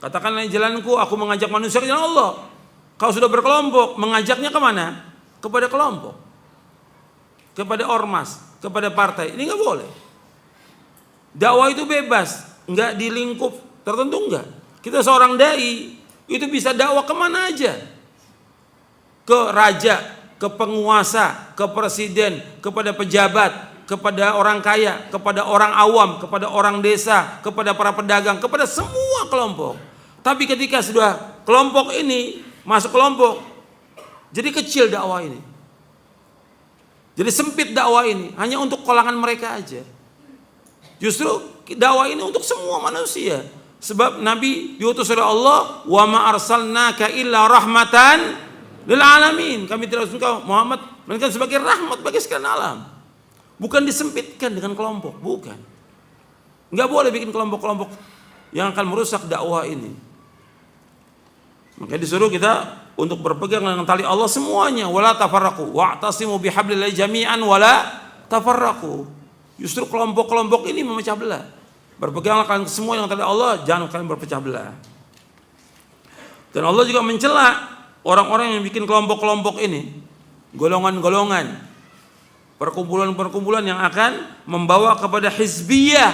Katakanlah jalanku, aku mengajak manusia ke jalan Allah. Kalau sudah berkelompok, mengajaknya kemana? Kepada kelompok, kepada ormas, kepada partai. Ini nggak boleh. Dakwah itu bebas, nggak di lingkup tertentu, nggak. Kita seorang dai itu bisa dakwah kemana aja, ke raja, ke penguasa, ke presiden, kepada pejabat, kepada orang kaya, kepada orang awam, kepada orang desa, kepada para pedagang, kepada semua kelompok. Tapi ketika sudah kelompok ini masuk kelompok, jadi kecil dakwah ini, jadi sempit dakwah ini, hanya untuk kalangan mereka aja. Justru dakwah ini untuk semua manusia. Sebab Nabi diutus oleh Allah, wa ma arsalnaka illa rahmatan lil alamin. Kami tidak utus engkau Muhammad melainkan sebagai rahmat bagi sekalian alam. Bukan disempitkan dengan kelompok, bukan. Enggak boleh bikin kelompok-kelompok yang akan merusak dakwah ini. Maka disuruh kita untuk berpegang dengan tali Allah semuanya, wala tafarraqu wa'tasimu bihablillahi jami'an wala tafarraqu. Justru kelompok-kelompok ini memecah belah. Berpeganglah kalian semua yang tali Allah, jangan kalian berpecah belah. Dan Allah juga mencela orang-orang yang bikin kelompok-kelompok ini, golongan-golongan, perkumpulan-perkumpulan yang akan membawa kepada hizbiyah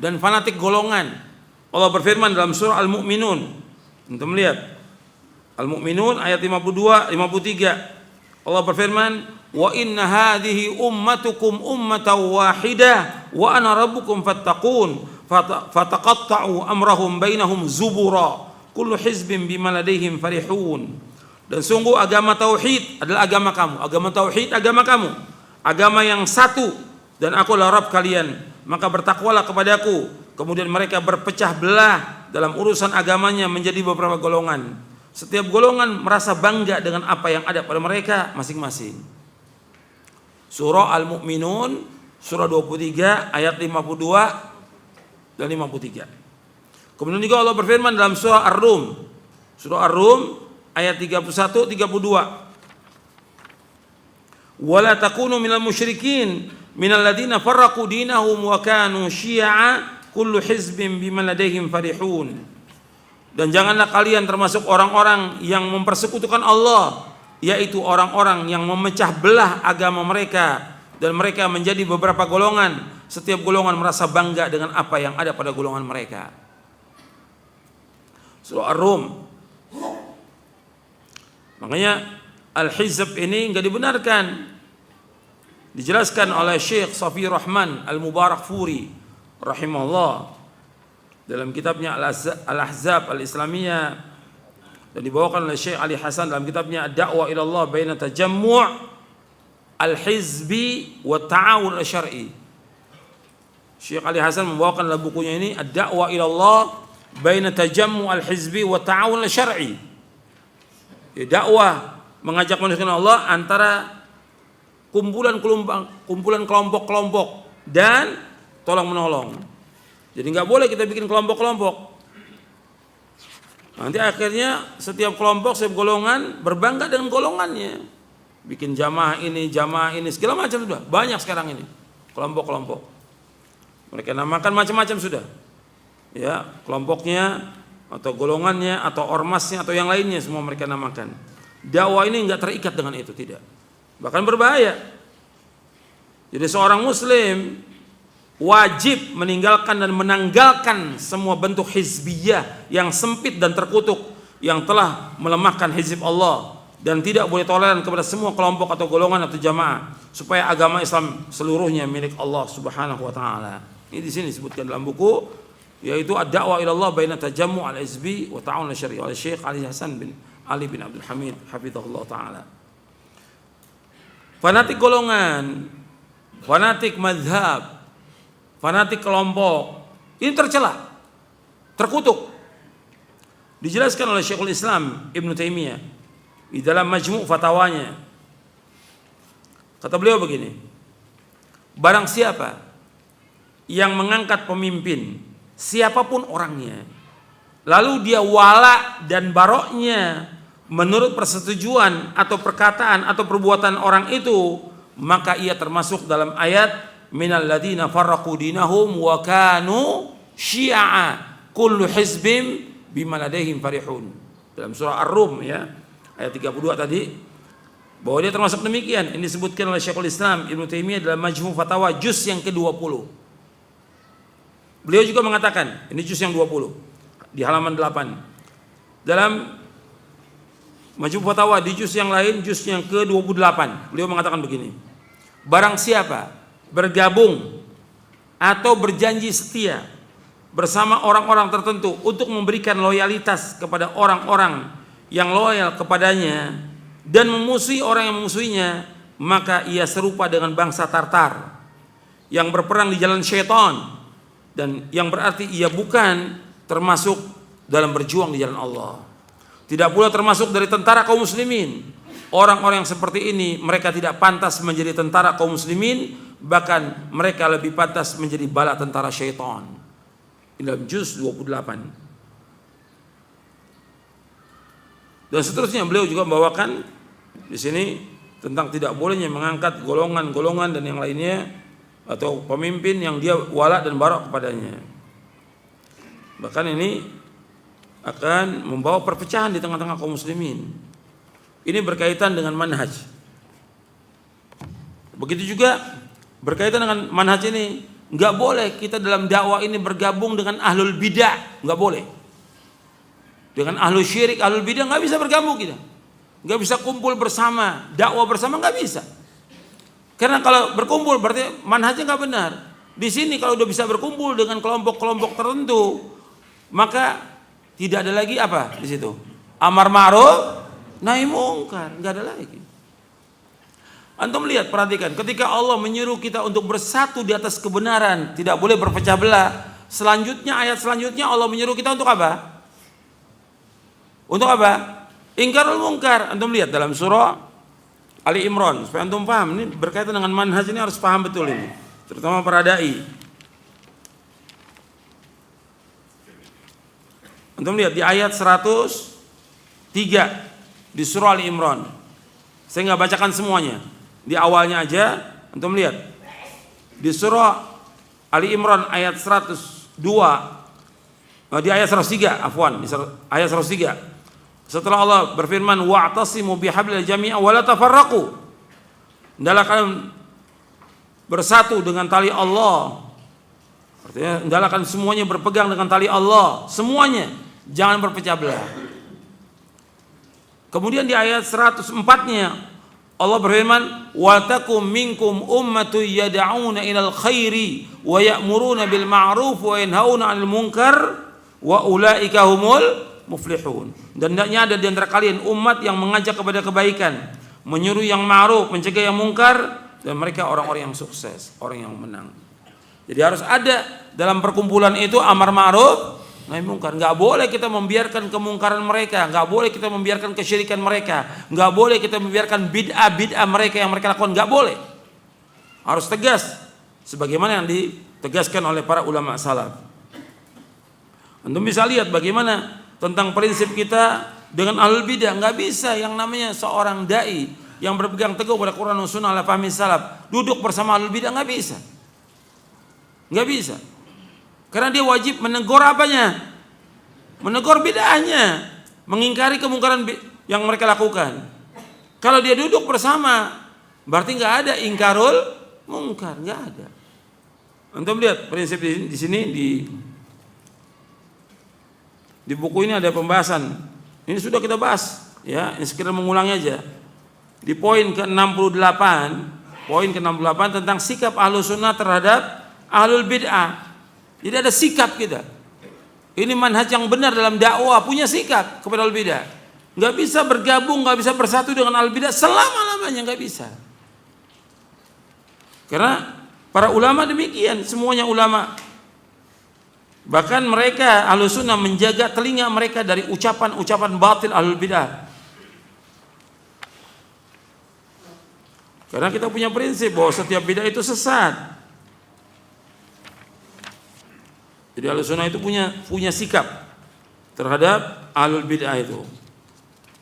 dan fanatik golongan. Allah berfirman dalam surah Al-Mu'minun. Untuk melihat Al-Mu'minun ayat 52, 53. Allah berfirman, wa inna hadhihi ummatukum ummatan wahidah wa ana rabbukum fattaqun fataqatta'u amrahum bainahum zubura kullu hizbin bima ladaihim farihun. Dan sungguh agama tauhid adalah agama kamu, agama tauhid agama kamu, agama yang satu, dan aku adalah Rabb kalian, maka bertakwalah kepadaku. Kemudian mereka berpecah belah dalam urusan agamanya menjadi beberapa golongan. Setiap golongan merasa bangga dengan apa yang ada pada mereka masing-masing. Surah Al-Mu'minun, surah 23 ayat 52 dan 53. Kemudian juga Allah berfirman dalam surah Ar-Rum, surah Ar-Rum ayat 31 32. Wala takunu minal musyrikin minal ladzina farraqu dinahum wa kanu syi'a kullu hizbin bima ladaihim farihun. Dan janganlah kalian termasuk orang-orang yang mempersekutukan Allah, yaitu orang-orang yang memecah belah agama mereka dan mereka menjadi beberapa golongan. Setiap golongan merasa bangga dengan apa yang ada pada golongan mereka. Surah Ar-Rum. Makanya Al-Hizb ini enggak dibenarkan. Dijelaskan oleh Syekh Safi Rahman Al-Mubarakfuri rahimahullah dalam kitabnya Al-Ahzab Al-Islamiyah, dan dibawakan oleh Syekh Ali Hasan dalam kitabnya Ad-Da'wah ila Allah baina tajammu' al-hizbi wa ta'awun al-syar'i. Syekh Ali Hasan membawakan dalam bukunya ini Ad-Da'wah ila Allah baina tajammu al-hizbi wa ta'awun al-syar'i. Dakwah mengajak manusia kepada Allah antara kumpulan kelompok-kelompok dan tolong menolong. Jadi nggak boleh kita bikin kelompok-kelompok. Nanti akhirnya setiap kelompok, setiap golongan berbangga dengan golongannya. Bikin jamaah ini, segala macam sudah. Banyak sekarang ini kelompok-kelompok. Mereka namakan macam-macam sudah. Ya, kelompoknya atau golongannya atau ormasnya atau yang lainnya semua mereka namakan. Dakwah ini nggak terikat dengan itu, tidak. Bahkan berbahaya. Jadi seorang muslim wajib meninggalkan dan menanggalkan semua bentuk hizbiyah yang sempit dan terkutuk yang telah melemahkan hizib Allah, dan tidak boleh toleran kepada semua kelompok atau golongan atau jamaah, supaya agama Islam seluruhnya milik Allah Subhanahu wa taala. Ini di sini disebutkan dalam buku, yaitu Ad-Da'wah ila Allah baina tajammu' al-hizbi wa ta'awun al-syar'i oleh Syekh Ali Hasan bin Ali bin Abdul Hamid hafizahullah taala. Fanatik golongan, fanatik mazhab, fanatik kelompok ini tercela, terkutuk. Dijelaskan oleh Syekhul Islam Ibn Taimiyah di dalam Majmu' Fatawanya. Kata beliau begini, barang siapa yang mengangkat pemimpin siapapun orangnya, lalu dia wala dan baroknya menurut persetujuan atau perkataan atau perbuatan orang itu, maka ia termasuk dalam ayat minal ladzina farraqu dinahum wa kanu syi'a kullu hizbin bima ladaihim farihun. Dalam surah Ar-Rum ya, ayat 32 tadi, bahwa dia termasuk demikian. Ini disebutkan oleh Syekhul Islam Ibnu Taimiyah dalam Majmu' Fatawa juz yang ke-20. Beliau juga mengatakan, ini juz yang 20 di halaman 8. Dalam Majmu' Fatawa di juz yang lain, juz yang ke-28, beliau mengatakan begini, barang siapa bergabung atau berjanji setia bersama orang-orang tertentu untuk memberikan loyalitas kepada orang-orang yang loyal kepadanya dan memusuhi orang yang memusuhinya, maka ia serupa dengan bangsa Tartar yang berperang di jalan syaitan, dan yang berarti ia bukan termasuk dalam berjuang di jalan Allah. Tidak pula termasuk dari tentara kaum muslimin. Orang-orang yang seperti ini mereka tidak pantas menjadi tentara kaum muslimin, bahkan mereka lebih pantas menjadi bala tentara syaitan. Ini dalam juz 28. Dan seterusnya beliau juga membawakan di sini tentang tidak bolehnya mengangkat golongan-golongan dan yang lainnya atau pemimpin yang dia wala dan barok kepadanya. Bahkan ini akan membawa perpecahan di tengah-tengah kaum muslimin. Ini berkaitan dengan manhaj. Begitu juga berkaitan dengan manhaj ini, nggak boleh kita dalam dakwah ini bergabung dengan ahlul bidah, nggak boleh. Dengan ahlul syirik, ahlul bidah nggak bisa bergabung kita, nggak bisa kumpul bersama, dakwah bersama nggak bisa. Karena kalau berkumpul berarti manhajnya nggak benar. Di sini kalau udah bisa berkumpul dengan kelompok-kelompok tertentu, maka tidak ada lagi apa di situ? Amar ma'ruf, nahi mungkar, nggak ada lagi. Antum lihat, perhatikan, ketika Allah menyuruh kita untuk bersatu di atas kebenaran, tidak boleh berpecah belah. Selanjutnya, ayat selanjutnya Allah menyuruh kita untuk apa? Untuk apa? Ingkarul mungkar. Antum lihat dalam surah Ali Imran, supaya antum paham. Ini berkaitan dengan manhaj, ini harus paham betul ini, terutama para dai. Antum lihat di ayat 103 di surah Ali Imran. Saya nggak bacakan semuanya. Di awalnya aja, antum lihat di surah Ali Imran ayat 102, di ayat 103, afwan, di ayat 103. Setelah Allah berfirman, wa'tasimu bihablil jami'a wa la tafarraqu. Hendaklah kalian bersatu dengan tali Allah. Artinya hendaklah kalian semuanya berpegang dengan tali Allah, semuanya, jangan berpecah belah. Kemudian di ayat 104-nya Allah berfirman, wa takum minkum ummatun yad'una ilal khairi wa ya'muruna bil ma'ruf wa yanhauna 'anil munkar wa ulaika humul muflihun. Dan hendaknya ada di antara kalian umat yang mengajak kepada kebaikan, menyuruh yang ma'ruf, mencegah yang mungkar, dan mereka orang-orang yang sukses, orang yang menang. Jadi harus ada dalam perkumpulan itu amar ma'ruf nahi mungkar. Nggak boleh kita membiarkan kemungkaran mereka, nggak boleh kita membiarkan kesyirikan mereka, nggak boleh kita membiarkan bid'ah mereka yang mereka lakukan, nggak boleh. Harus tegas sebagaimana yang ditegaskan oleh para ulama salaf. Antum bisa lihat bagaimana tentang prinsip kita dengan ahlul bidah. Nggak bisa yang namanya seorang dai yang berpegang teguh pada Quran dan Sunnah ala fahmi salaf duduk bersama ahlul bidah, nggak bisa. Nggak bisa. Karena dia wajib menegur apanya? Menegur bid'ahnya, mengingkari kemungkaran yang mereka lakukan. Kalau dia duduk bersama, berarti nggak ada ingkarul mungkar, nggak ada. Antum lihat prinsip di sini di buku ini ada pembahasan. Ini sudah kita bahas, ya. Ini sekedar mengulangi aja. Di poin ke-68, tentang sikap Ahlus Sunnah terhadap ahlul bid'ah. Jadi ada sikap kita. Ini manhaj yang benar dalam dakwah, punya sikap kepada ahlul bid'ah. Nggak bisa bergabung, nggak bisa bersatu dengan ahlul bid'ah selama-lamanya, nggak bisa. Karena para ulama demikian, semuanya ulama. Bahkan mereka Ahlus Sunnah menjaga telinga mereka dari ucapan-ucapan batil ahlul bid'ah. Karena kita punya prinsip bahwa setiap bid'ah itu sesat. Jadi Ahlus Sunnah itu punya sikap terhadap ahlul bid'ah itu.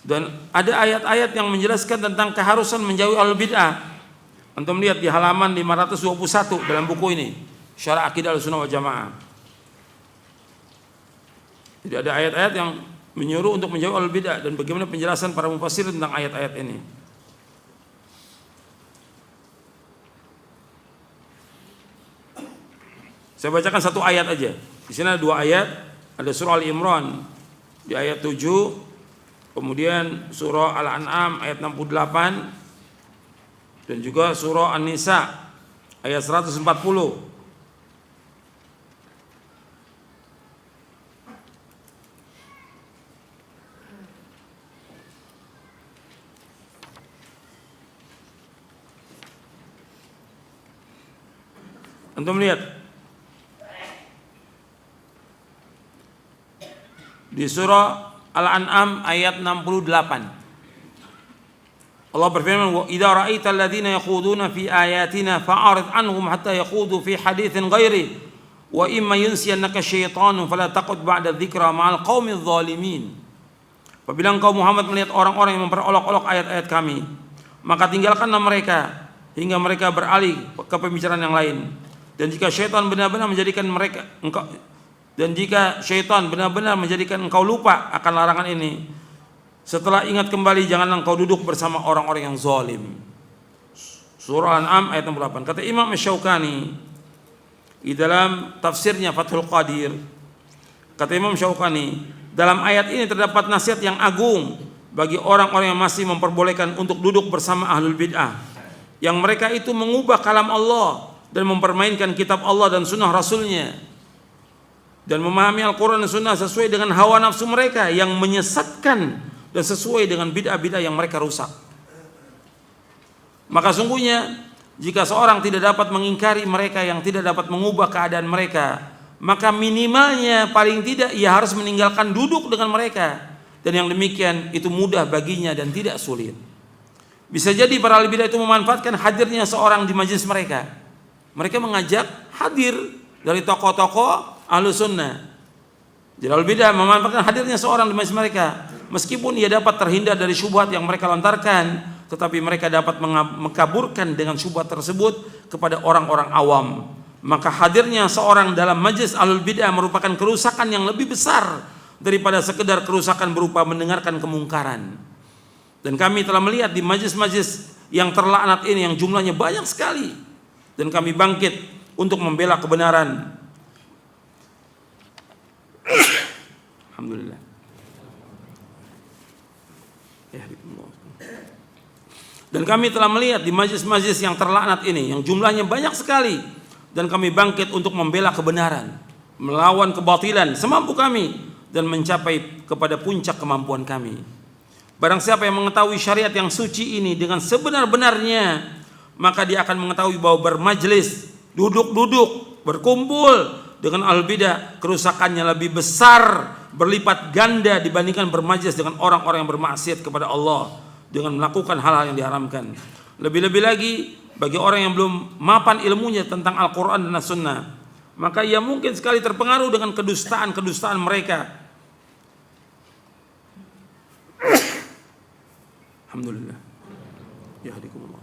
Dan ada ayat-ayat yang menjelaskan tentang keharusan menjauhi ahlul bid'ah. Antum lihat di halaman 521 dalam buku ini, Syarah Aqidah Ahlus Sunnah wal Jamaah. Jadi ada ayat-ayat yang menyuruh untuk menjauhi ahlul bid'ah dan bagaimana penjelasan para mufassir tentang ayat-ayat ini. Saya bacakan satu ayat aja. Di sini ada dua ayat. Ada surah Al-Imran di ayat 7, kemudian surah Al-An'am ayat 68, dan juga surah An-Nisa ayat 140. Antum lihat di surah Al-An'am ayat 68. Allah berfirman, "Wa idza ra'aita alladziina yakhuduna fi ayatina fa'arid 'anhum hatta yakhudu fi haditsin ghairi wa imma yunsiyannaka syaitanu fala taqud ba'da dzikra ma'al qaumidz zalimin." Apabila engkau Muhammad melihat orang-orang yang memperolok-olok ayat-ayat kami, maka tinggalkanlah mereka hingga mereka beralih ke pembicaraan yang lain. Dan jika syaitan benar-benar menjadikan engkau lupa akan larangan ini, setelah ingat kembali janganlah engkau duduk bersama orang-orang yang zalim. Surah Al-An'am ayat 68. Kata Imam Asy-Syaukani di dalam tafsirnya Fathul Qadir, kata Imam Syaukani, dalam ayat ini terdapat nasihat yang agung bagi orang-orang yang masih memperbolehkan untuk duduk bersama ahlul bid'ah, yang mereka itu mengubah kalam Allah dan mempermainkan kitab Allah dan sunnah Rasulnya, dan memahami Al-Quran dan Sunnah sesuai dengan hawa nafsu mereka yang menyesatkan dan sesuai dengan bid'ah-bid'ah yang mereka rusak. Maka sungguhnya jika seorang tidak dapat mengingkari mereka yang tidak dapat mengubah keadaan mereka, maka minimalnya paling tidak ia harus meninggalkan duduk dengan mereka, dan yang demikian itu mudah baginya dan tidak sulit. Bisa jadi para ahli bid'ah itu memanfaatkan hadirnya seorang di majelis mereka. Mereka mengajak hadir dari tokoh-tokoh Ahlus Sunnah. Jadi ahlul bidah memanfaatkan hadirnya seorang di majelis mereka, meskipun ia dapat terhindar dari syubhat yang mereka lontarkan, tetapi mereka dapat mengkaburkan dengan syubhat tersebut kepada orang-orang awam. Maka hadirnya seorang dalam majelis ahlul bidah merupakan kerusakan yang lebih besar daripada sekedar kerusakan berupa mendengarkan kemungkaran. Dan kami telah melihat di majelis-majelis yang terlaknat ini yang jumlahnya banyak sekali, dan kami bangkit untuk membela kebenaran. Alhamdulillah. Dan kami telah melihat di majelis-majelis yang terlaknat ini yang jumlahnya banyak sekali, dan kami bangkit untuk membela kebenaran, melawan kebatilan semampu kami dan mencapai kepada puncak kemampuan kami. Barang siapa yang mengetahui syariat yang suci ini dengan sebenar-benarnya, maka dia akan mengetahui bahwa bermajlis, duduk-duduk berkumpul dengan ahlul bidah, kerusakannya lebih besar, berlipat ganda dibandingkan bermajlis dengan orang-orang yang bermaksiat kepada Allah dengan melakukan hal-hal yang diharamkan. Lebih-lebih lagi bagi orang yang belum mapan ilmunya tentang Al-Quran dan As-Sunnah, maka ia mungkin sekali terpengaruh dengan kedustaan mereka. Alhamdulillah. Yahdikumullah.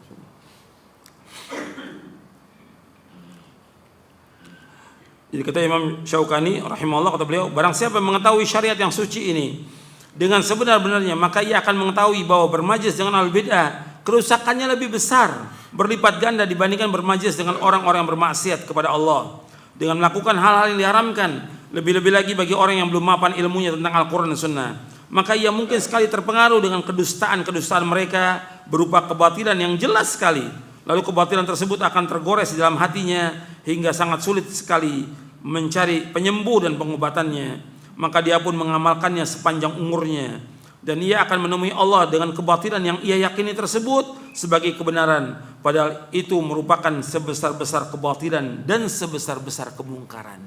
Jadi kata Imam Syaukani rahimahullah, kata beliau, barang siapa mengetahui syariat yang suci ini dengan sebenar-benarnya, maka ia akan mengetahui bahwa bermajlis dengan ahlul bid'ah kerusakannya lebih besar, berlipat ganda dibandingkan bermajlis dengan orang-orang yang bermaksiat kepada Allah dengan melakukan hal-hal yang diharamkan. Lebih-lebih lagi bagi orang yang belum mapan ilmunya tentang Al-Quran dan Sunnah, maka ia mungkin sekali terpengaruh dengan kedustaan mereka berupa kebatilan yang jelas sekali. Lalu kebatilan tersebut akan tergores di dalam hatinya hingga sangat sulit sekali mencari penyembuh dan pengobatannya. Maka dia pun mengamalkannya sepanjang umurnya, dan ia akan menemui Allah dengan kebatilan yang ia yakini tersebut sebagai kebenaran, padahal itu merupakan sebesar-besar kebatilan dan sebesar-besar kemungkaran.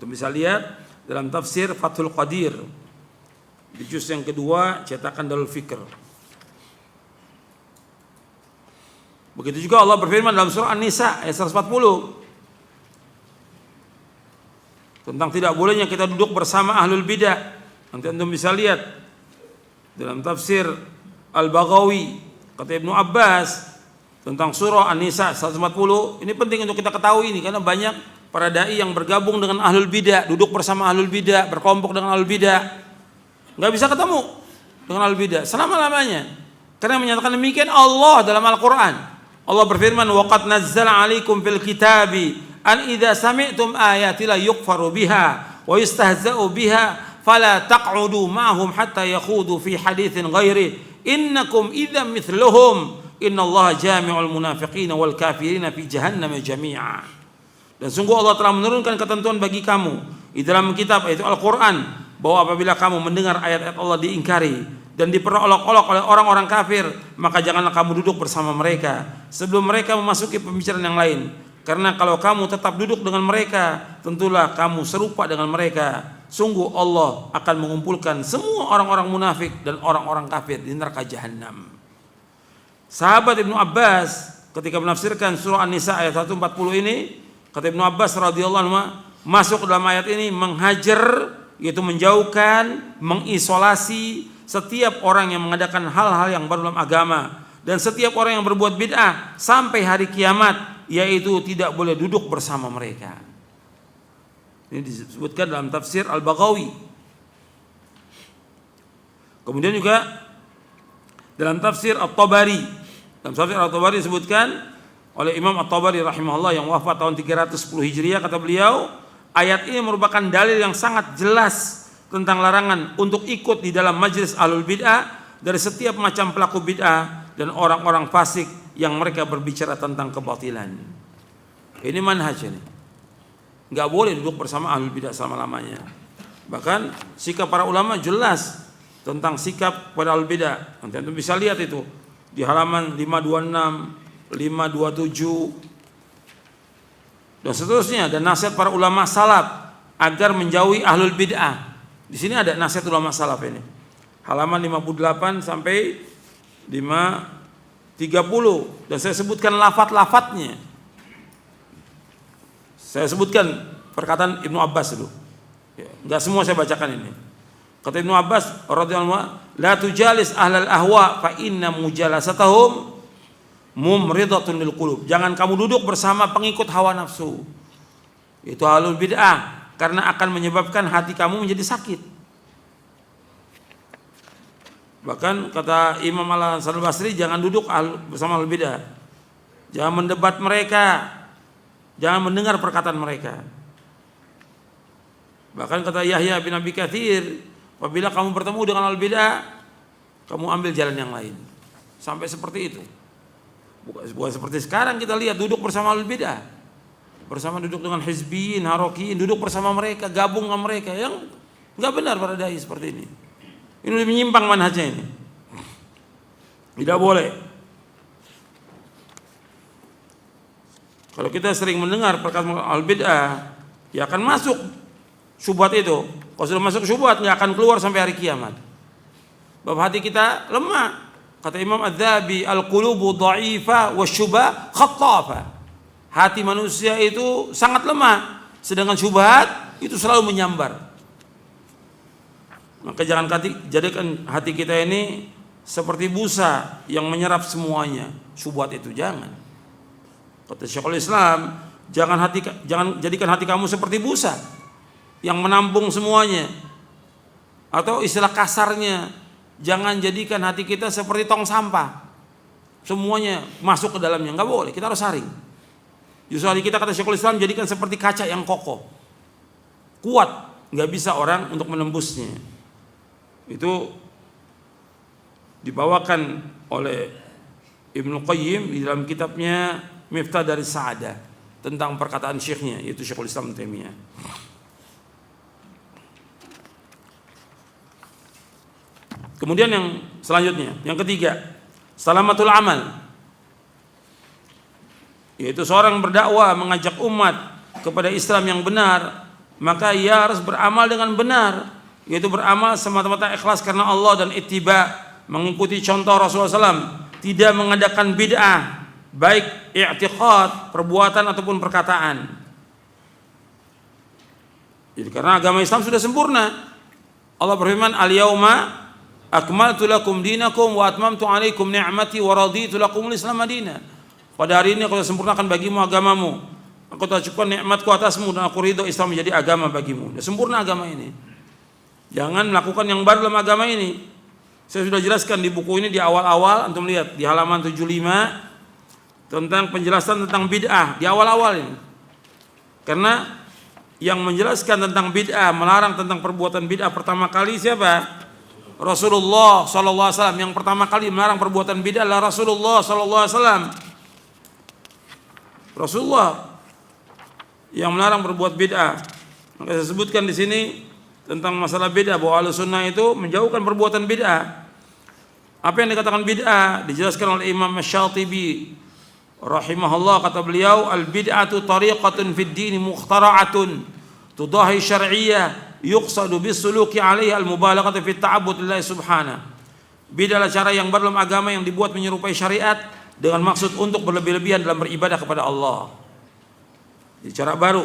Untuk bisa lihat dalam tafsir Fathul Qadir di juz yang kedua cetakan Darul Fikr. Begitu juga Allah berfirman dalam surah An-Nisa ayat 140 tentang tidak bolehnya kita duduk bersama ahlul bidah. Nanti antum bisa lihat dalam tafsir Al-Baghawi, kata Ibnu Abbas tentang surah An-Nisa 140. Ini penting untuk kita ketahui ini, karena banyak para dai yang bergabung dengan ahlul bidah, duduk bersama ahlul bidah, berkelompok dengan ahlul bidah, nggak bisa ketemu dengan ahlul bidah selama-lamanya. Karena menyatakan demikian Allah dalam Al-Quran. Allah berfirman, waqad nazzala 'alaikum fil kitabi an idza sami'tum ayati la yukfaru biha wa yustahza'u biha fala taq'udu ma'hum hatta yakhudu fi haditsin ghairi innakum idzam mithluhum innallaha jami'ul munafiqina wal kafirina fi jahannam jami'a. Dan sungguh Allah telah menurunkan ketentuan bagi kamu di dalam kitab, yaitu Al-Quran, bahwa apabila kamu mendengar ayat-ayat Allah diingkari dan diperolok-olok oleh orang-orang kafir, maka janganlah kamu duduk bersama mereka sebelum mereka memasuki pembicaraan yang lain. Karena kalau kamu tetap duduk dengan mereka, tentulah kamu serupa dengan mereka. Sungguh Allah akan mengumpulkan semua orang-orang munafik dan orang-orang kafir di neraka jahanam. Sahabat Ibnu Abbas ketika menafsirkan surah An-Nisa ayat 140 ini, kata Ibnu Abbas radhiyallahu anhu, masuk dalam ayat ini menghajar, yaitu menjauhkan, mengisolasi setiap orang yang mengadakan hal-hal yang baru dalam agama, dan setiap orang yang berbuat bid'ah sampai hari kiamat, yaitu tidak boleh duduk bersama mereka. Ini disebutkan dalam tafsir Al-Baghawi. Kemudian juga dalam tafsir At-Tabari, dalam tafsir At-Tabari disebutkan oleh Imam At-Tabari rahimahullah yang wafat tahun 310 Hijriah, kata beliau, ayat ini merupakan dalil yang sangat jelas tentang larangan untuk ikut di dalam majlis ahlul bid'ah dari setiap macam pelaku bid'ah dan orang-orang fasik yang mereka berbicara tentang kebatilan. Ini manhaj ini. Nggak boleh duduk bersama ahlul bid'ah selama-lamanya. Bahkan sikap para ulama jelas tentang sikap pada ahlul bid'ah. Nanti antum bisa lihat itu di halaman 526, 527 dan seterusnya, dan nasihat para ulama salaf agar menjauhi ahlul bid'ah. Di sini ada nasihat ulama salaf ini. Halaman 58 sampai 530, dan saya sebutkan lafaz-lafaznya. Saya sebutkan perkataan Ibnu Abbas dulu. Enggak semua saya bacakan ini. Kata Ibnu Abbas radhiyallahu anhu, la tujalis ahlal ahwa fa inna mujalasatahum mumridatun lil qulub. Jangan kamu duduk bersama pengikut hawa nafsu, itu ahlul bid'ah, karena akan menyebabkan hati kamu menjadi sakit. Bahkan kata Imam Al-Hasan Al-Basri, jangan duduk bersama ahlul bid'ah, jangan mendebat mereka, jangan mendengar perkataan mereka. Bahkan kata Yahya bin Abi Katsir, apabila kamu bertemu dengan ahlul bid'ah, kamu ambil jalan yang lain. Sampai seperti itu. Bukan seperti sekarang kita lihat duduk bersama ahlul bid'ah, bersama duduk dengan hizbiyin, harokiyin, duduk bersama mereka, gabung dengan mereka, yang nggak benar pada dai seperti ini. Ini lebih menyimpang manhajnya ini. Tidak boleh. Kalau kita sering mendengar perkataan al-bid'ah, ya akan masuk syubhat itu. Kalau sudah masuk syubhat, nggak akan keluar sampai hari kiamat. Bab hati kita lemah. Kata Imam Adz-Dzahabi, al-qulubu dha'ifa wasyubha khattafa. Hati manusia itu sangat lemah, sedangkan syubhat itu selalu menyambar. Maka jangan jadikan hati kita ini seperti busa yang menyerap semuanya. Syubhat itu jangan. Kata Syekhul Islam, jangan jadikan hati kamu seperti busa yang menampung semuanya. Atau istilah kasarnya, jangan jadikan hati kita seperti tong sampah. Semuanya masuk ke dalamnya, enggak boleh. Kita harus saring. Justru hati kita, kata Syekhul Islam, jadikan seperti kaca yang kokoh, kuat, enggak bisa orang untuk menembusnya. Itu dibawakan oleh Ibnu Qayyim di dalam kitabnya Miftah dari Sa'adah tentang perkataan syekhnya, yaitu Syekhul Islam Taimiyah. Kemudian yang selanjutnya, yang ketiga, salamatul amal, yaitu seorang berdakwah mengajak umat kepada Islam yang benar, maka ia harus beramal dengan benar, yaitu beramal semata-mata ikhlas karena Allah dan ittiba, mengikuti contoh Rasulullah SAW, tidak mengadakan bid'ah, baik i'tiqad, perbuatan ataupun perkataan. Jadi karena agama Islam sudah sempurna. Allah berfirman, al-yauma akmaltu lakum dinakum wa atmamtu alaikum ni'mati wa raditu lakumul Islam madina. Pada hari ini aku telah sempurnakan bagimu agamamu, aku telah cukupkan nikmatku atasmu, dan aku ridho Islam menjadi agama bagimu. Sudah sempurna agama ini. Jangan melakukan yang baru dalam agama ini. Saya sudah jelaskan di buku ini di awal-awal, antum lihat di halaman 75 tentang penjelasan tentang bid'ah di awal-awal ini. Karena yang menjelaskan tentang bid'ah, melarang tentang perbuatan bid'ah pertama kali siapa? Rasulullah sallallahu alaihi wasallam. Yang pertama kali melarang perbuatan bid'ah adalah Rasulullah sallallahu alaihi wasallam. Rasulullah yang melarang berbuat bid'ah. Maka saya sebutkan di sini tentang masalah bid'ah, bahwa Ahlussunnah itu menjauhkan perbuatan bid'ah. Apa yang dikatakan bid'ah dijelaskan oleh Imam Asy-Syatibi rahimahullah, kata beliau, al-bid'atu tariqatun fid din mukhtara'atun tudahi syar'iyyah yuqsadu bis-suluki 'alaiha al-mubalaghatu fi ta'abbud lillahi subhanahu. Bid'ah adalah cara yang baru dalam agama yang dibuat menyerupai syariat dengan maksud untuk berlebih-lebihan dalam beribadah kepada Allah. Jadi cara baru.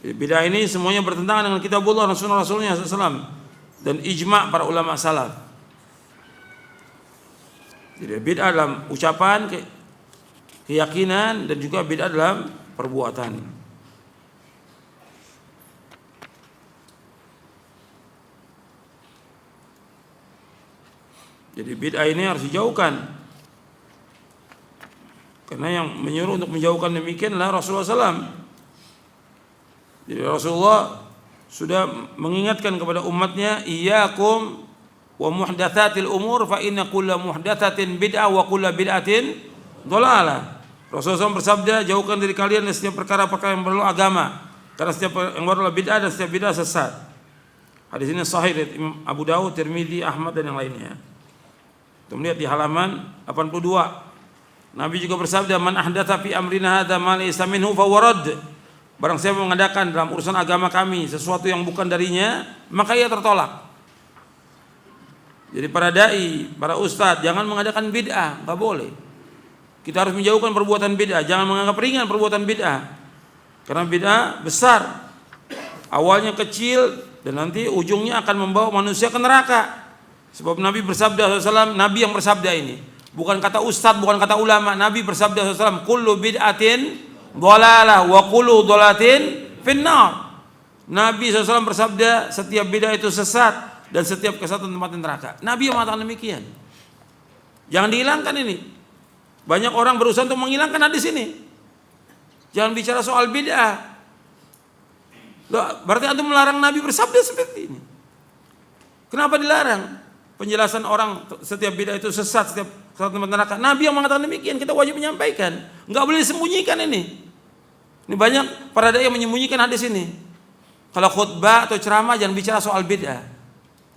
Bid'ah ini semuanya bertentangan dengan kitabullah dan sunnah Rasulnya SAW dan ijma' para ulama salaf. Jadi bid'ah dalam ucapan, keyakinan, dan juga bid'ah dalam perbuatan. Jadi bid'ah ini harus dijauhkan. Karena yang menyuruh untuk menjauhkan demikian adalah Rasulullah SAW. Jadi Rasulullah sudah mengingatkan kepada umatnya, iyyakum wa muhdatsatil umur fa inna kulla muhdatsatin bid'ah wa kulla bid'atin dhalalah. Rasulullah SAW bersabda, jauhkan diri kalian dari setiap perkara-perkara yang berlalu agama, karena setiap yang baru adalah bid'ah dan setiap bid'ah sesat. Hadis ini sahih dari Imam Abu Dawud, Tirmidzi, Ahmad dan yang lainnya. Kita melihat di halaman 82. Nabi juga bersabda, man ahdatsa fi amrina hadza ma laysa minhu fa warad. Barang siapa mengadakan dalam urusan agama kami sesuatu yang bukan darinya, maka ia tertolak. Jadi para dai, para ustadz, jangan mengadakan bid'ah, enggak boleh. Kita harus menjauhkan perbuatan bid'ah, jangan menganggap ringan perbuatan bid'ah. Karena bid'ah besar. Awalnya kecil dan nanti ujungnya akan membawa manusia ke neraka. Sebab Nabi bersabda SAW, Nabi yang bersabda ini, bukan kata ustadz, bukan kata ulama. Nabi bersabda SAW, kullu bid'atin dhalalah wa kullu dhalatin finnar. Nabi SAW bersabda, setiap bid'ah itu sesat dan setiap kesesatan tempat neraka. Nabi yang mengatakan demikian. Jangan dihilangkan ini. Banyak orang berusaha untuk menghilangkan hadis ini. Jangan bicara soal bid'ah. Loh, berarti antum melarang Nabi bersabda seperti ini. Kenapa dilarang? Penjelasan orang setiap bid'ah itu sesat, setiap kesesatan tempat neraka. Nabi yang mengatakan demikian, kita wajib menyampaikan. Enggak boleh disembunyikan ini. Ini banyak para dai yang menyembunyikan hadis ini. Kalau khutbah atau ceramah jangan bicara soal bid'ah.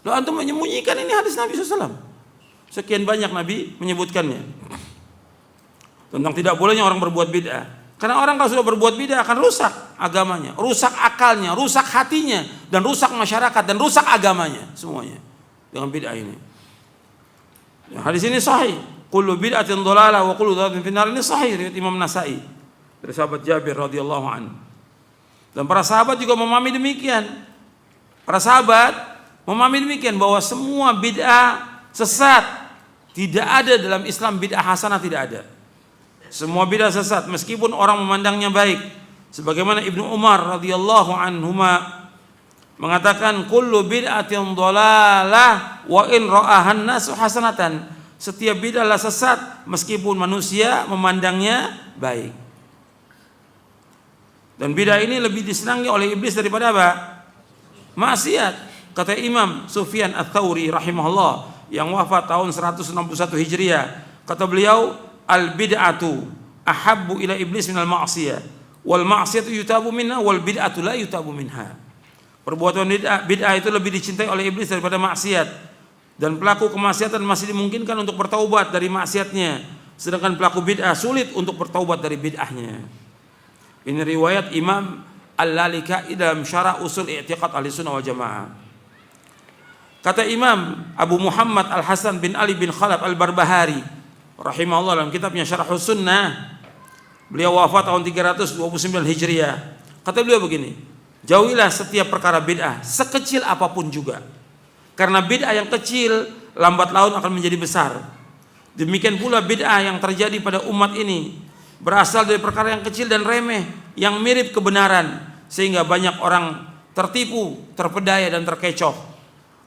Loh, antum menyembunyikan ini hadis Nabi SAW. Sekian banyak Nabi menyebutkannya tentang tidak bolehnya orang berbuat bid'ah. Karena orang kalau sudah berbuat bid'ah akan rusak agamanya, rusak akalnya, rusak hatinya, dan rusak masyarakat, dan rusak agamanya semuanya dengan bid'ah ini. Hadis ini sahih. Kullu bid'atin dhalalah wa kullu dhalalatin finnar, ini sahih riwayat Imam Nasa'i dari sahabat Jabir radhiyallahu anhu. Dan para sahabat juga memahami demikian. Para sahabat memahami demikian bahwa semua bid'ah sesat. Tidak ada dalam Islam bid'ah hasanah, tidak ada. Semua bid'ah sesat meskipun orang memandangnya baik. Sebagaimana Ibnu Umar radhiyallahu anhuma mengatakan kullu bid'atin dhalalah wa in ra'ahan nasu hasanatan. Setiap bid'ah sesat meskipun manusia memandangnya baik. Dan bid'ah ini lebih disenangi oleh iblis daripada apa? Maksiat. Kata Imam Sufyan Ats-Tsauri rahimahullah yang wafat tahun 161 Hijriah, kata beliau, al bid'atu ahabbu ila iblis minal ma'siyah wal ma'siyatu yutabu minha wal bid'atu la yutabu minha. Perbuatan bid'ah itu lebih dicintai oleh iblis daripada maksiat, dan pelaku kemaksiatan masih dimungkinkan untuk bertaubat dari maksiatnya, sedangkan pelaku bid'ah sulit untuk bertaubat dari bid'ahnya. Ini riwayat Imam Al-Lalika'i dalam Syarah Usul I'tiqad Ahlussunnah wal Jamaah. Kata Imam Abu Muhammad Al-Hasan bin Ali bin Khalaf Al-Barbahari rahimahullah dalam kitabnya Syarah Sunnah, beliau wafat tahun 329 Hijriah. Kata beliau begini, jauhilah setiap perkara bid'ah sekecil apapun juga, karena bid'ah yang kecil lambat laun akan menjadi besar. Demikian pula bid'ah yang terjadi pada umat ini berasal dari perkara yang kecil dan remeh yang mirip kebenaran, sehingga banyak orang tertipu, terpedaya dan terkecoh,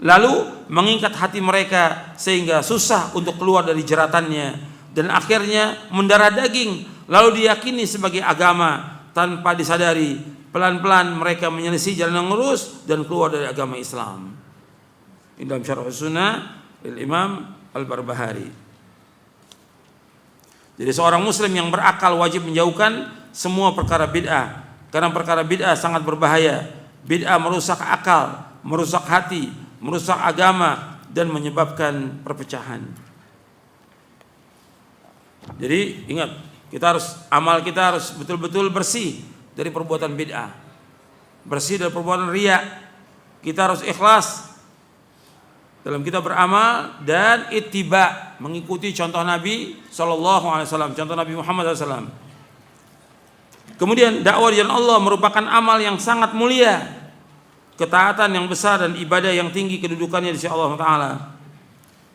lalu mengikat hati mereka sehingga susah untuk keluar dari jeratannya, dan akhirnya mendarah daging lalu diyakini sebagai agama tanpa disadari. Pelan-pelan mereka menyelisih jalan yang lurus dan keluar dari agama Islam. Ini dalam Syarah Sunnah Imam Al-Barbahari. Jadi seorang muslim yang berakal wajib menjauhkan semua perkara bid'ah, karena perkara bid'ah sangat berbahaya. Bid'ah merusak akal, merusak hati, merusak agama, dan menyebabkan perpecahan. Jadi ingat, amal kita harus betul-betul bersih dari perbuatan bid'ah, bersih dari perbuatan riya. Kita harus ikhlas dalam kita beramal dan ittiba, mengikuti contoh Nabi SAW, contoh Nabi Muhammad SAW. Kemudian dakwah di jalan Allah merupakan amal yang sangat mulia, ketaatan yang besar dan ibadah yang tinggi kedudukannya di sisi Allah Taala.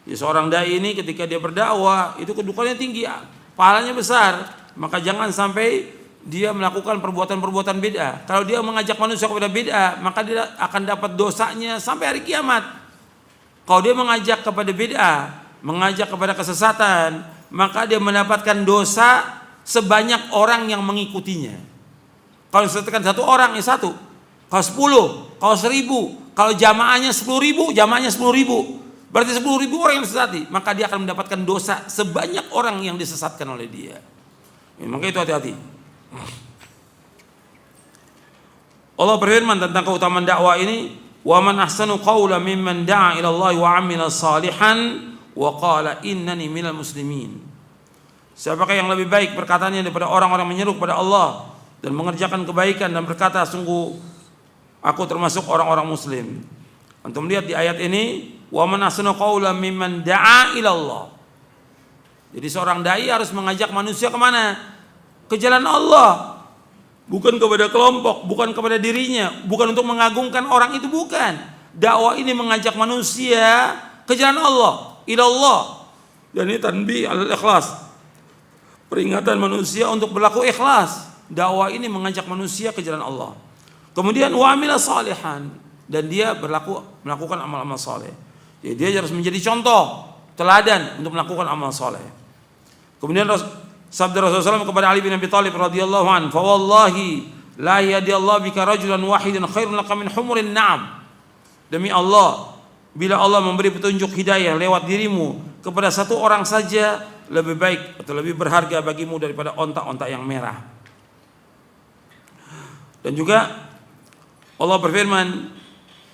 Jadi seorang dai ini ketika dia berdakwah itu kedudukannya tinggi, pahalanya besar. Maka jangan sampai dia melakukan perbuatan-perbuatan bid'ah. Kalau dia mengajak manusia kepada bid'ah, maka dia akan dapat dosanya sampai hari kiamat. Kalau dia mengajak kepada bid'ah, mengajak kepada kesesatan, maka dia mendapatkan dosa sebanyak orang yang mengikutinya. Kalau disesatkan satu orang, ya satu. Kalau 10, kalau 1000, kalau jamaahnya 10.000, jamaahnya 10.000. Berarti 10.000 orang yang disesati, maka dia akan mendapatkan dosa sebanyak orang yang disesatkan oleh dia. Ya, maka itu hati-hati. Allah berfirman tentang keutamaan dakwah ini, wa man ahsanu qawlan mimman da'a ila Allah wa 'amila salihan wa qala innani minal muslimin. Siapakah yang lebih baik perkataannya daripada orang-orang menyeru kepada Allah dan mengerjakan kebaikan dan berkata, sungguh aku termasuk orang-orang muslim. Antum lihat di ayat ini, wa man ahsanu qawlan mimman da'a ila Allah. Jadi seorang dai harus mengajak manusia kemana? Ke jalan Allah. Bukan kepada kelompok, bukan kepada dirinya, bukan untuk mengagungkan orang itu, bukan. Dakwah ini mengajak manusia ke jalan Allah, ilallah. Dan ini tanbih al-ikhlas, peringatan manusia untuk berlaku ikhlas. Dakwah ini mengajak manusia ke jalan Allah. Kemudian wa amila salihan, dan dia melakukan amal-amal saleh. Jadi dia harus menjadi contoh, teladan untuk melakukan amal saleh. Kemudian sabda Rasulullah SAW kepada Ali bin Abi Thalib radhiyallahu anhu, fa wallahi la yahdiyallahu bika rajulan wahidan khairun laka min humurin na'am. Demi Allah, bila Allah memberi petunjuk hidayah lewat dirimu kepada satu orang saja, lebih baik atau lebih berharga bagimu daripada onta-onta yang merah. Dan juga Allah berfirman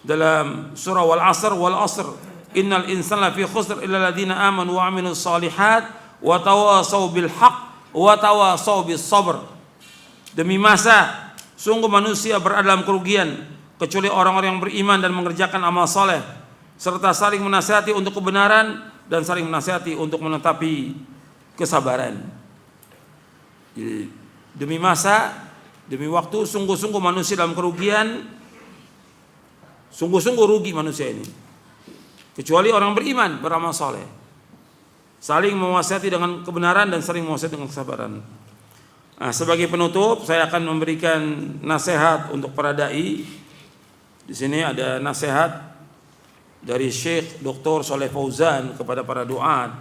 dalam surah Wal Asr, wal asr innal insana fi khusr illa alladziina aamanu wa 'amilus shalihat wa tawasaw bil haqq wa tawasaw bis sabr. Demi masa, sungguh manusia berada dalam kerugian kecuali orang-orang yang beriman dan mengerjakan amal soleh, serta saling menasihati untuk kebenaran dan saling menasihati untuk menetapi kesabaran. Jadi, demi masa, demi waktu, sungguh-sungguh manusia dalam kerugian, sungguh-sungguh rugi manusia ini. Kecuali orang beriman, beramal soleh, saling menasihati dengan kebenaran dan saling menasihati dengan kesabaran. Nah, sebagai penutup, saya akan memberikan nasihat untuk para dai. Di sini ada nasihat dari Syekh Dr. Shalih Fauzan kepada para duat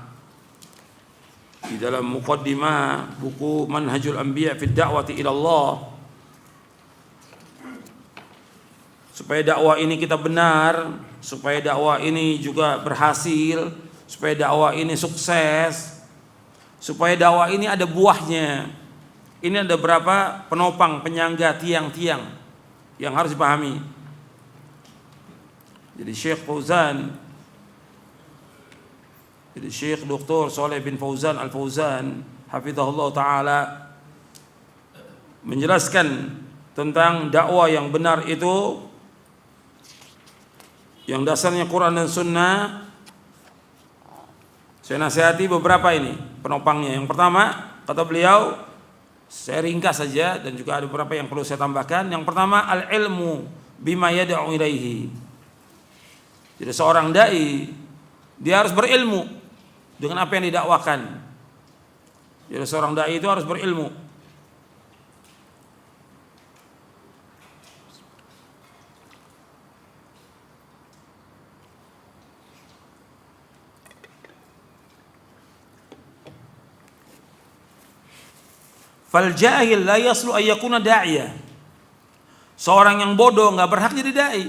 di dalam muqaddimah buku Manhajul Anbiya fi Da'wati ila Allah. Supaya dakwah ini kita benar, supaya dakwah ini juga berhasil, supaya dakwah ini sukses, supaya dakwah ini ada buahnya. Ini ada berapa penopang, penyangga, tiang-tiang yang harus dipahami. Jadi Syekh Dr. Shalih bin Fauzan Al-Fauzan hafizahullah taala menjelaskan tentang dakwah yang benar itu, yang dasarnya Quran dan Sunnah. Saya nasihati beberapa ini penopangnya. Yang pertama, kata beliau, saya ringkas saja dan juga ada beberapa yang perlu saya tambahkan. Yang pertama, al-ilmu bima yad'u ilaihi. Jadi seorang dai, dia harus berilmu dengan apa yang didakwakan. Jadi seorang dai itu harus berilmu. Fal jahil la yaslu ay yakuna da'iyah. Seorang yang bodoh enggak berhak jadi dai.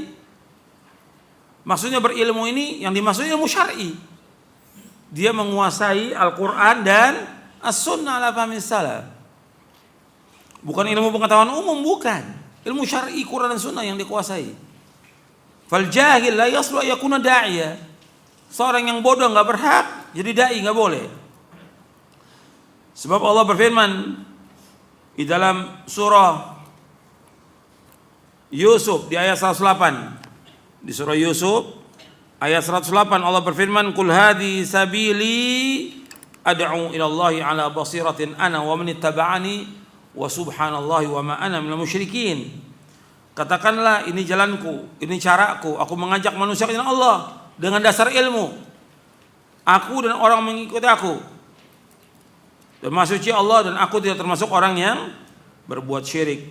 Maksudnya berilmu ini yang dimaksudnya ilmu syar'i. Dia menguasai Al-Qur'an dan As-Sunnah ala fahmi salaf. Bukan ilmu pengetahuan umum, bukan. Ilmu syar'i Quran dan Sunnah yang dikuasai. Fal jahil la yaslu ay yakuna da'iyah. Seorang yang bodoh enggak berhak jadi dai, enggak boleh. Sebab Allah berfirman di dalam surah Yusuf di ayat 108. Di surah Yusuf ayat 108 Allah berfirman, "Qul hadhi sabili ad'u ila Allahi ala basiratin ana wa man ittaba'ani wa subhanallahi wa ma ana minal musyrikin." Katakanlah, ini jalanku, ini caraku, aku mengajak manusia ke jalan Allah dengan dasar ilmu. Aku dan orang mengikuti aku. Dan Maha Suci Allah dan aku tidak termasuk orang yang berbuat syirik.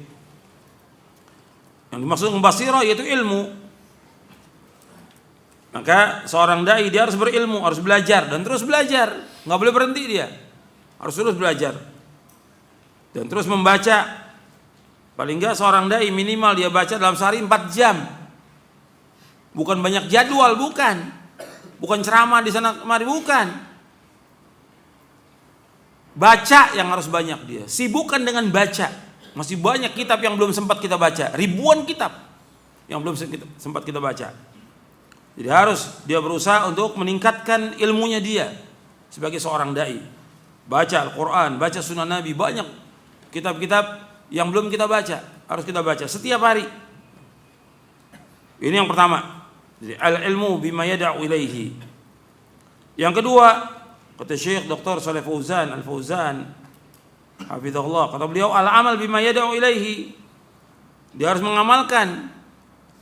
Yang dimaksud dengan basirah yaitu ilmu. Maka seorang dai dia harus berilmu, harus belajar dan terus belajar, nggak boleh berhenti dia, harus terus belajar dan terus membaca. Paling nggak seorang dai minimal dia baca dalam sehari 4 jam, bukan banyak jadwal, bukan ceramah di sana kemari, bukan. Baca yang harus banyak dia, sibukkan dengan baca. Masih banyak kitab yang belum sempat kita baca, ribuan kitab yang belum sempat kita baca. Jadi harus dia berusaha untuk meningkatkan ilmunya dia sebagai seorang dai. Baca Al-Quran, baca Sunnah Nabi, banyak kitab-kitab yang belum kita baca, harus kita baca setiap hari. Ini yang pertama. Jadi al-ilmu bima yad'u ilaihi. Yang kedua, kata Syekh Dr. Shalih Fauzan Al-Fauzan hafizahullah, kata beliau, al-amal bima yad'u ilaihi. Dia harus mengamalkan.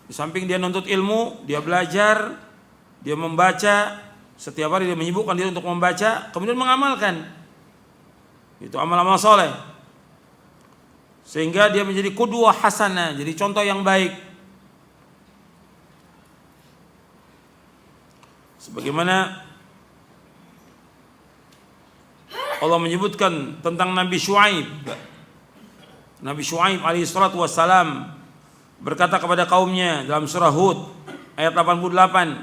Di samping dia nuntut ilmu, dia belajar, dia membaca, setiap hari dia menyibukkan diri untuk membaca, kemudian mengamalkan. Itu amal-amal soleh. Sehingga dia menjadi qudwah hasanah, jadi contoh yang baik. Sebagaimana Allah menyebutkan tentang Nabi Syuaib. Nabi Syuaib alaihi salatu wassalam berkata kepada kaumnya dalam surah Hud ayat 88,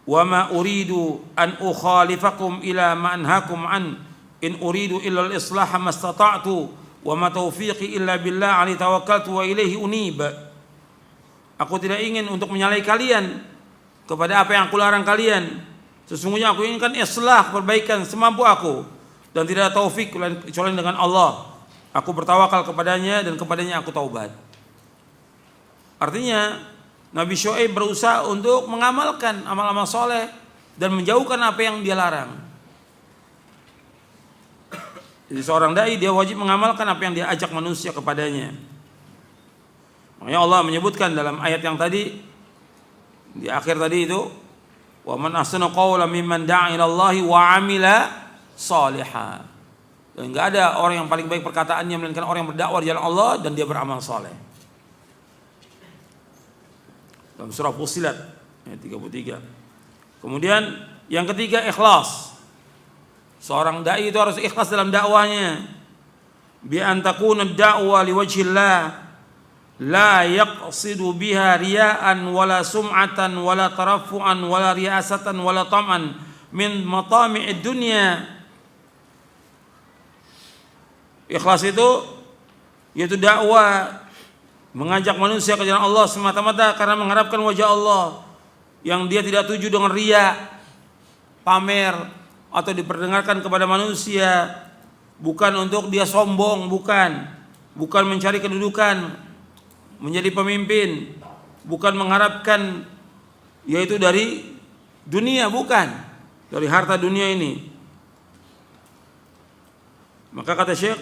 "Wa ma uridu an ukhalifakum ila ma anhakum an in uridu illa al-islaha mastata'tu wa ma taufiqi illa billah alaihi tawakkaltu wa ilaihi unib." Aku tidak ingin untuk menyalahi kalian kepada apa yang aku larang kalian. Sesungguhnya aku inginkan islah, perbaikan semampu aku, dan tidak ada taufik kecuali dengan Allah. aku bertawakal kepadanya dan kepadanya aku taubat. Artinya Nabi Syuaib berusaha untuk mengamalkan amal-amal soleh dan menjauhkan apa yang dia larang. Jadi seorang dai dia wajib mengamalkan apa yang dia ajak manusia kepadanya. Makanya Allah menyebutkan dalam ayat yang tadi, di akhir tadi itu, wa man ahsanu qawlan mimman da'a ila Allah wa 'amila shalihan. Dan enggak ada orang yang paling baik perkataannya melainkan orang yang berdakwah di jalan Allah dan dia beramal saleh. Dalam surah Fussilat ayat 33. Kemudian yang ketiga, ikhlas. Seorang dai itu harus ikhlas dalam dakwahnya. Bi an takuna ad-da'wa liwajhillah la yaqsidu biha riya'an wala sum'atan wala tarafu'an wala riasatan wala tam'an min matami'id dunya. Ikhlas itu yaitu dakwah, mengajak manusia ke jalan Allah semata-mata karena mengharapkan wajah Allah, yang dia tidak tuju dengan riya, pamer atau diperdengarkan kepada manusia, bukan untuk dia sombong, bukan mencari kedudukan, menjadi pemimpin, bukan mengharapkan yaitu dari dunia, bukan dari harta dunia ini. Maka kata Syekh,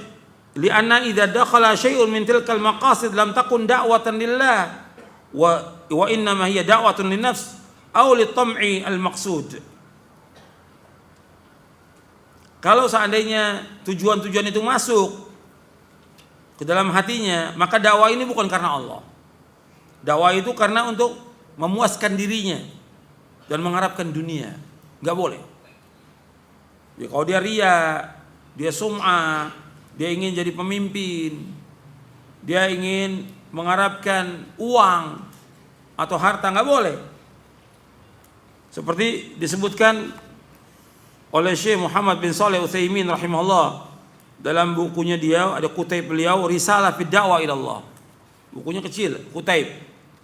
li'anna idza dakhala syai'un min tilkal maqasid lam takun da'watan lillah wa inna ma hiya da'watun linnafs aw litam'i al-maqsud. Kalau seandainya tujuan-tujuan itu masuk ke dalam hatinya, maka dakwah ini bukan karena Allah. Dakwah itu karena untuk memuaskan dirinya dan mengharapkan dunia. Enggak boleh. Ya, kalau dia riya, dia sum'ah, dia ingin jadi pemimpin, dia ingin mengharapkan uang atau harta, nggak boleh. Seperti disebutkan oleh Syekh Muhammad bin Shalih Utsaimin rahimahullah dalam bukunya dia, ada kutaib beliau, Risalah fi Da'wah ila Allah. Bukunya kecil, kutaib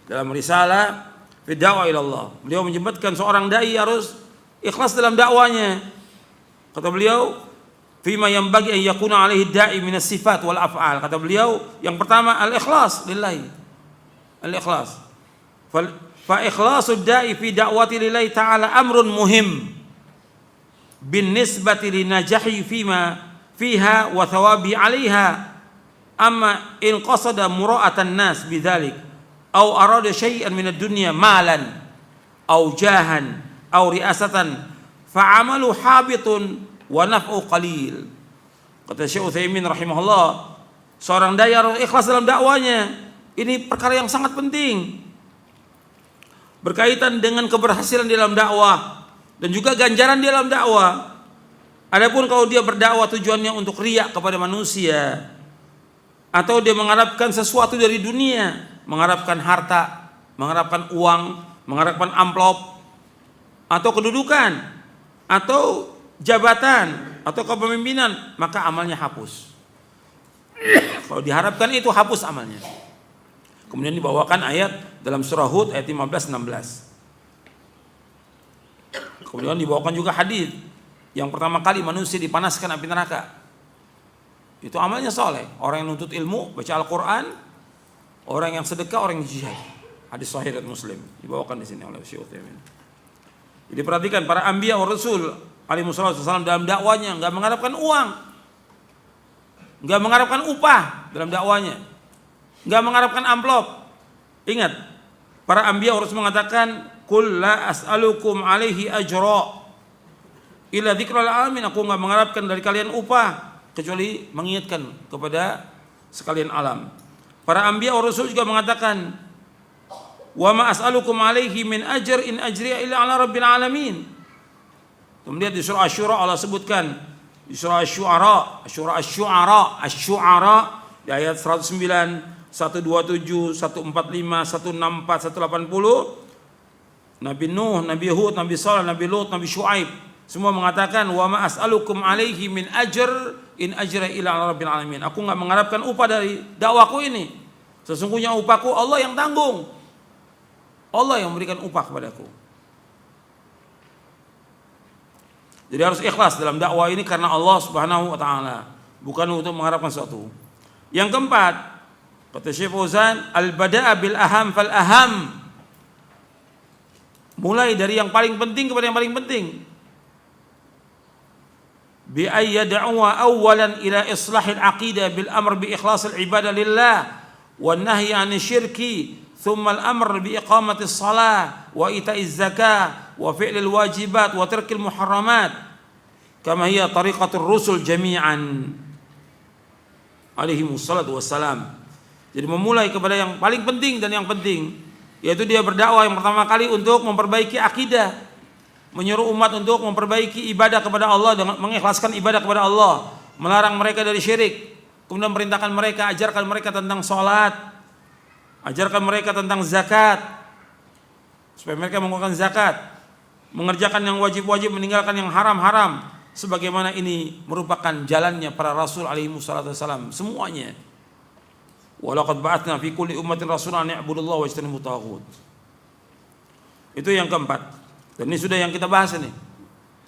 dalam Risalah fi Da'wah ila Allah. Beliau menyebutkan seorang dai harus ikhlas dalam dakwanya. Kata beliau, fima yang bagi an yakuna alaihi da'i minas sifat wal af'al. Kata beliau, yang pertama al-ikhlas lillahi. Al-ikhlas. Fa ikhlasu da'i fi da'wati lillahi ta'ala amrun muhim bin nisbati li najahi fiha wa thawabi 'alaiha. Amma in qasada mura'atan nas bidzalik aw arada syai'an min ad-dunya malan aw jahan aw ri'asatan fa 'amalu habitun wa naf'u qalil. Kata Syekh Utsaimin rahimahullah, seorang dai harus ikhlas dalam dakwanya. Ini perkara yang sangat penting berkaitan dengan keberhasilan dalam dakwah dan juga ganjaran dalam dakwah. Adapun kalau dia berdakwah tujuannya untuk riya kepada manusia, atau dia mengharapkan sesuatu dari dunia, mengharapkan harta, mengharapkan uang, mengharapkan amplop atau kedudukan atau jabatan atau kepemimpinan, maka amalnya hapus. Kalau diharapkan itu, hapus amalnya. Kemudian dibawakan ayat dalam surah Hud ayat 15-16. Kemudian dibawakan juga hadis yang pertama kali manusia dipanaskan api neraka, itu amalnya soleh. Orang yang nuntut ilmu, baca Al-Quran, orang yang sedekah, orang yang jihad. Hadis sahih riwayat Muslim, dibawakan di sini oleh Syekh Utsaimin. Jadi perhatikan para anbiya wa rasul alaihi wasallam dalam dakwanya enggak mengharapkan uang, enggak mengharapkan upah dalam dakwanya, enggak mengharapkan amplop. Ingat, para anbiya harus mengatakan, "Qul la as'alukum alaihi ajra illa dzikral alamin." Aku enggak mengharapkan dari kalian upah kecuali mengingatkan kepada sekalian alam. Para anbiya wa rasul juga mengatakan, "Wa ma as'alukum alaihi min ajr in ajriya illa ala rabbil alamin." Kemudian di surah Asy-Syura Allah sebutkan, di surah Asy-Syu'ara di ayat 109, 127, 145, 164, 180, Nabi Nuh, Nabi Hud, Nabi Shalih, Nabi Lut, Nabi Syuaib semua mengatakan, "Wa ma as'alukum alaihi min ajr in ajra illa ala rabbil alamin." Aku enggak mengharapkan upah dari dakwaku ini. Sesungguhnya upahku Allah yang tanggung. Allah yang memberikan upah kepadaku. Jadi harus ikhlas dalam dakwah ini karena Allah Subhanahu wa taala, bukan untuk mengharapkan sesuatu. Yang keempat, kata Syekh Fauzan, al-bada'a bil aham fal aham. Mulai dari yang paling penting kepada yang paling penting. Bi ay yad'uwa awwalan ila islahil aqidah bil amr bi ikhlasil ibadah lillah wan nahyi 'anil syirki, thumma al amr bi iqamatis shalah wa ita'iz zakah wa fi'lil wajibat wa tarkil muharramat kama hiya tariqatur rusul jami'an alaihi wassalatu wassalam. Jadi memulai kepada yang paling penting dan yang penting, yaitu dia berdakwah yang pertama kali untuk memperbaiki akidah, menyuruh umat untuk memperbaiki ibadah kepada Allah dengan mengikhlaskan ibadah kepada Allah, melarang mereka dari syirik, kemudian perintahkan mereka, ajarkan mereka tentang sholat, ajarkan mereka tentang zakat supaya mereka mengeluarkan zakat, mengerjakan yang wajib-wajib, meninggalkan yang haram-haram, sebagaimana ini merupakan jalannya para rasul alaihi wassalatu wassalam semuanya. Walaqad ba'atsna fi kulli ummatin rasulan an ya'budullaha wa yajtanibut taghut. Itu yang keempat. Dan ini sudah yang kita bahas ini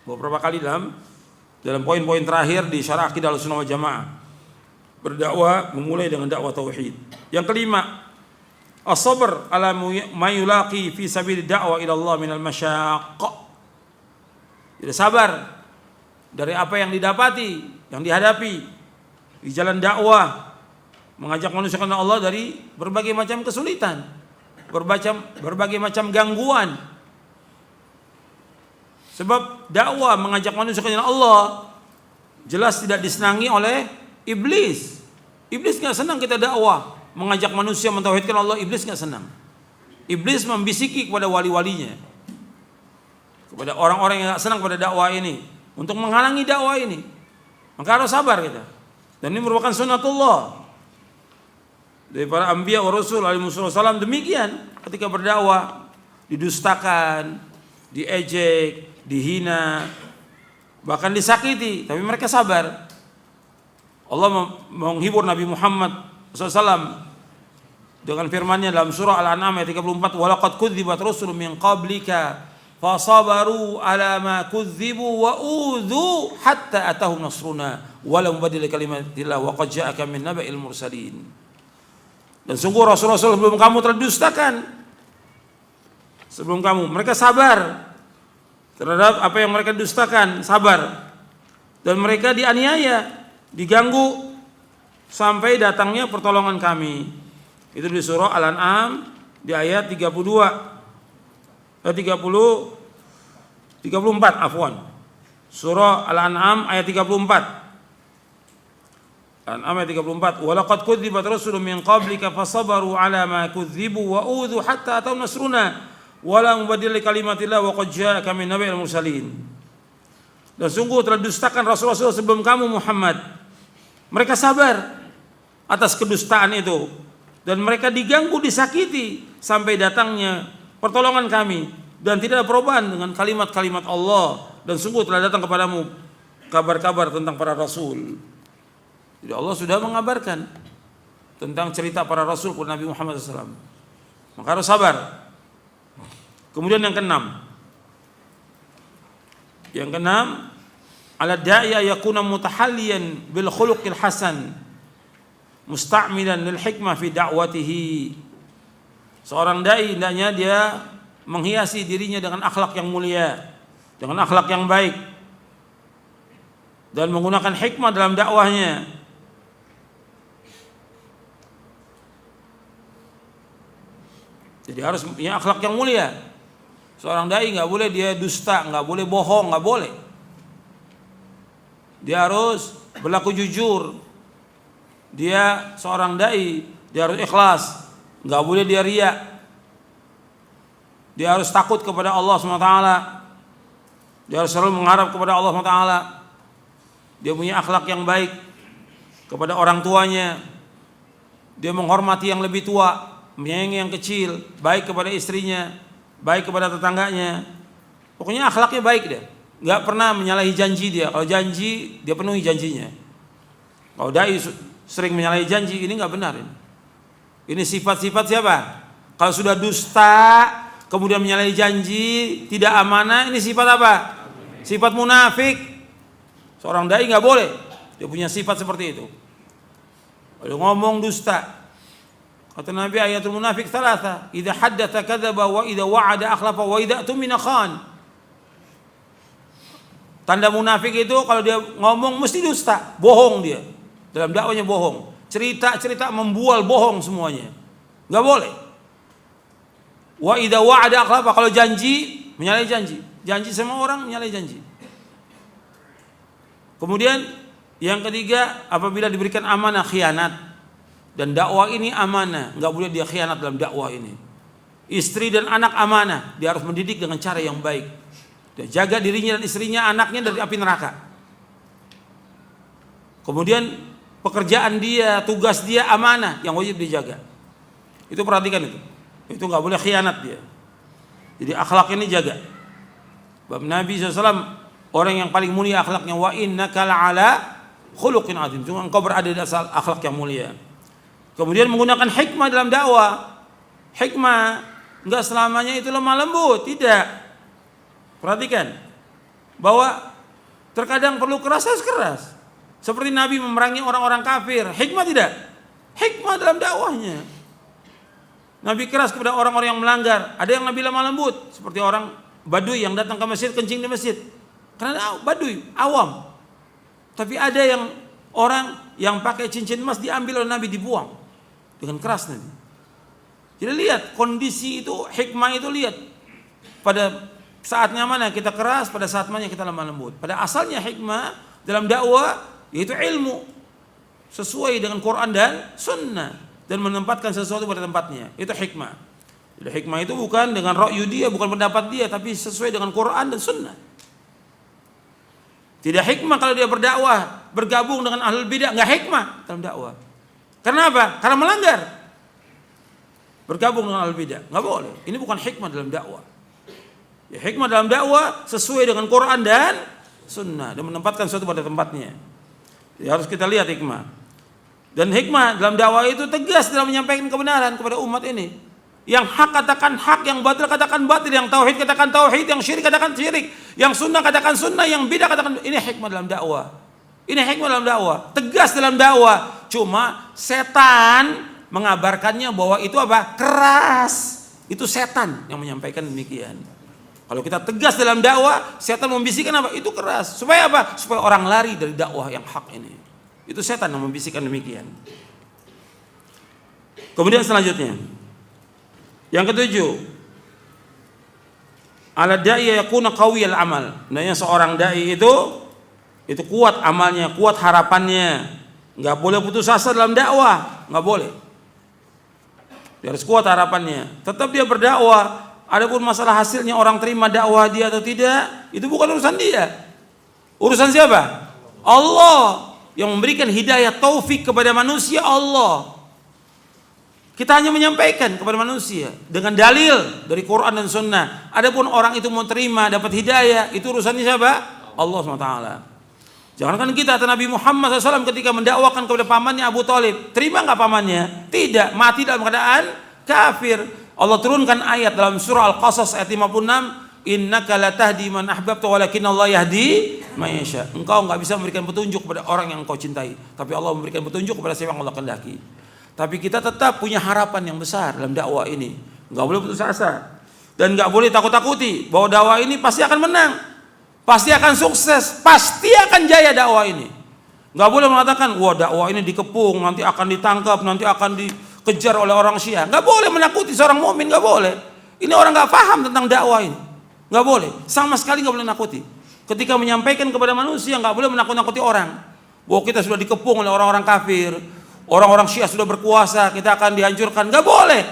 beberapa kali dalam poin-poin terakhir di syarah akidah Ahlussunnah wal Jamaah. Berdakwah memulai dengan dakwah tauhid. Yang kelima, as-sabr ala ma yulaqi fi sabil da'wah ila Allah minal masyaqq. Jadi sabar dari apa yang didapati, yang dihadapi di jalan dakwah, mengajak manusia kepada Allah dari berbagai macam kesulitan, berbagai macam gangguan. Sebab dakwah mengajak manusia kepada Allah jelas tidak disenangi oleh iblis. Iblis nggak senang kita dakwah mengajak manusia mentauhidkan Allah. Iblis nggak senang. Iblis membisiki kepada wali-walinya, kepada orang-orang yang nggak senang pada dakwah ini, untuk menghalangi dakwah ini. Maka harus sabar kita. Dan ini merupakan sunnatullah dari para anbiya wa rasul alaihi wasallam. Demikian ketika berdakwah didustakan, diejek, dihina, bahkan disakiti, tapi mereka sabar. Allah menghibur Nabi Muhammad SAW dengan firman-Nya dalam surah Al-An'am ayat 34, walaqad kudzibat rusulun min qablika fasabaru ala ma kudzibu wa udzu hatta atahum nasruna walau mubaddila kalimatillah wa qad ja'aka min naba'il mursalin. Dan sungguh rasul-rasul sebelum kamu telah dustakan, sebelum kamu, mereka sabar terhadap apa yang mereka dustakan, sabar. Dan mereka dianiaya, diganggu sampai datangnya pertolongan kami. Itu di surah Al-An'am di ayat 34 afwan. Surah Al-An'am ayat 34. Al-An'am ayat 34. Wa laqad kudzibat rusulun min qablika fasabaru ala ma kudzibu wa udzu hatta atahum nasruna wala mubaddila kalimatillah wa qad ja'aka min naba'il mursalin. Dan sungguh telah dustakan rasul-rasul sebelum kamu Muhammad. Mereka sabar atas kedustaan itu dan mereka diganggu, disakiti sampai datangnya pertolongan kami, dan tidak ada perubahan dengan kalimat-kalimat Allah. Dan sungguh telah datang kepadamu kabar-kabar tentang para rasul. Jadi Allah sudah mengabarkan tentang cerita para rasul kepada Nabi Muhammad SAW. Maka harus sabar. Kemudian yang keenam, ala da'iya yakuna mutahalliyan bil khuluqil hasan musta'milan lil hikmah fi da'watihi. Seorang dai hendaknya dia menghiasi dirinya dengan akhlak yang mulia, dengan akhlak yang baik, dan menggunakan hikmah dalam dakwahnya. Jadi harus punya akhlak yang mulia. Seorang dai nggak boleh dia dusta, nggak boleh bohong, nggak boleh. Dia harus berlaku jujur. Dia seorang dai, dia harus ikhlas, nggak boleh dia riya. Dia harus takut kepada Allah SWT. Dia harus selalu mengharap kepada Allah SWT. Dia punya akhlak yang baik kepada orang tuanya. Dia menghormati yang lebih tua, menyayangi yang kecil, baik kepada istrinya, baik kepada tetangganya. Pokoknya akhlaknya baik dia. Nggak pernah menyalahi janji dia. Kalau janji dia penuhi janjinya. Kalau dai sering menyalahi janji, ini nggak benar. Ini sifat-sifat siapa? Kalau sudah dusta, kemudian menyalahi janji, tidak amanah, ini sifat apa? Sifat munafik. Seorang dai nggak boleh dia punya sifat seperti itu. Kalau ngomong dusta. Kata Nabi, ayatul munafik thalatha, idza haddatsa kadzaba wa idza wa'ada akhlafa wa idza tumina khan. Tanda munafik itu kalau dia ngomong mesti dusta, bohong dia. Dalam dakwanya bohong. Cerita-cerita membual, bohong semuanya. Enggak boleh. Wa idza wa'ada akhlafa, kalau janji menyalahi janji. Janji sama orang menyalahi janji. Kemudian yang ketiga, apabila diberikan amanah khianat. Dan dakwah ini amanah, enggak boleh dia khianat dalam dakwah ini. Istri dan anak amanah, dia harus mendidik dengan cara yang baik. Dia jaga dirinya dan istrinya, anaknya dari api neraka. Kemudian pekerjaan dia, tugas dia amanah yang wajib dijaga. Itu perhatikan itu. Itu enggak boleh khianat dia. Jadi akhlak ini jaga. Bab Nabi SAW, orang yang paling mulia akhlaknya, wa innaka la'ala khuluqin azim. Cuma engkau berada di asal akhlak yang mulia. Kemudian menggunakan hikmah dalam dakwah. Hikmah enggak selamanya itu lemah lembut, tidak. Perhatikan bahwa terkadang perlu keras, harus keras. Seperti Nabi memerangi orang-orang kafir, hikmah tidak? Hikmah dalam dakwahnya. Nabi keras kepada orang-orang yang melanggar. Ada yang Nabi lemah lembut, seperti orang Baduy yang datang ke masjid, kencing di masjid. Karena Baduy, awam. Tapi ada yang orang yang pakai cincin emas diambil oleh Nabi, dibuang dengan keras Nabi. Jadi lihat kondisi itu, hikmah itu, lihat pada saatnya mana kita keras, pada saat mana kita lemah lembut. Pada asalnya hikmah dalam dakwah yaitu ilmu sesuai dengan Quran dan Sunnah dan menempatkan sesuatu pada tempatnya. Itu hikmah. Jadi hikmah itu bukan dengan ra'yu dia, bukan pendapat dia, tapi sesuai dengan Quran dan Sunnah. Tidak hikmah kalau dia berdakwah bergabung dengan ahlul bidah, enggak hikmah dalam dakwah. Karena apa? Karena melanggar. Bergabung dengan ahlul bidah, enggak boleh. Ini bukan hikmah dalam dakwah. Ya, hikmah dalam dakwah sesuai dengan Quran dan Sunnah dan menempatkan sesuatu pada tempatnya. Jadi harus kita lihat hikmah. Dan hikmah dalam dakwah itu tegas dalam menyampaikan kebenaran kepada umat ini. Yang hak katakan hak, yang batil katakan batil, yang tauhid katakan tauhid, yang syirik katakan syirik, yang sunnah katakan sunnah, yang bidah katakan. Ini hikmah dalam dakwah. Ini hikmah dalam dakwah. Tegas dalam dakwah. Cuma setan mengabarkannya bahwa itu apa? Keras. Itu setan yang menyampaikan demikian. Kalau kita tegas dalam dakwah, setan membisikkan apa? Itu keras. Supaya apa? Supaya orang lari dari dakwah yang hak ini. Itu setan yang membisikkan demikian. Kemudian selanjutnya, yang ketujuh, ala da'i yakuna qawiyal amal. Hendaknya seorang dai itu kuat amalnya, kuat harapannya. Enggak boleh putus asa dalam dakwah, enggak boleh. Dia harus kuat harapannya. Tetap dia berdakwah. Adapun masalah hasilnya orang terima dakwah dia atau tidak, itu bukan urusan dia. Urusan siapa? Allah yang memberikan hidayah taufik kepada manusia, Allah. Kita hanya menyampaikan kepada manusia dengan dalil dari Quran dan Sunnah. Adapun orang itu mau terima dapat hidayah, itu urusannya siapa? Allah SWT. Jangankan kita, atau Nabi Muhammad SAW ketika mendakwakan kepada pamannya Abu Thalib, terima nggak pamannya? Tidak, mati dalam keadaan kafir. Allah turunkan ayat dalam surah Al-Qasas ayat 56, innaka la tahdi man ahbabta walakinallahu yahdi man yasha. Engkau enggak bisa memberikan petunjuk kepada orang yang engkau cintai, tapi Allah memberikan petunjuk kepada siapa yang Allah kehendaki. Tapi kita tetap punya harapan yang besar dalam dakwah ini. Enggak boleh putus asa dan enggak boleh takut-takuti bahwa dakwah ini pasti akan menang, pasti akan sukses, pasti akan jaya dakwah ini. Enggak boleh mengatakan, wah dakwah ini dikepung, nanti akan ditangkap, nanti akan dikejar oleh orang Syiah. Enggak boleh menakuti seorang mukmin, enggak boleh. Ini orang enggak paham tentang dakwah ini. Enggak boleh, sama sekali enggak boleh nakuti. Ketika menyampaikan kepada manusia enggak boleh menakut-nakuti orang. Bahwa kita sudah dikepung oleh orang-orang kafir, orang-orang Syiah sudah berkuasa, kita akan dihancurkan. Enggak boleh.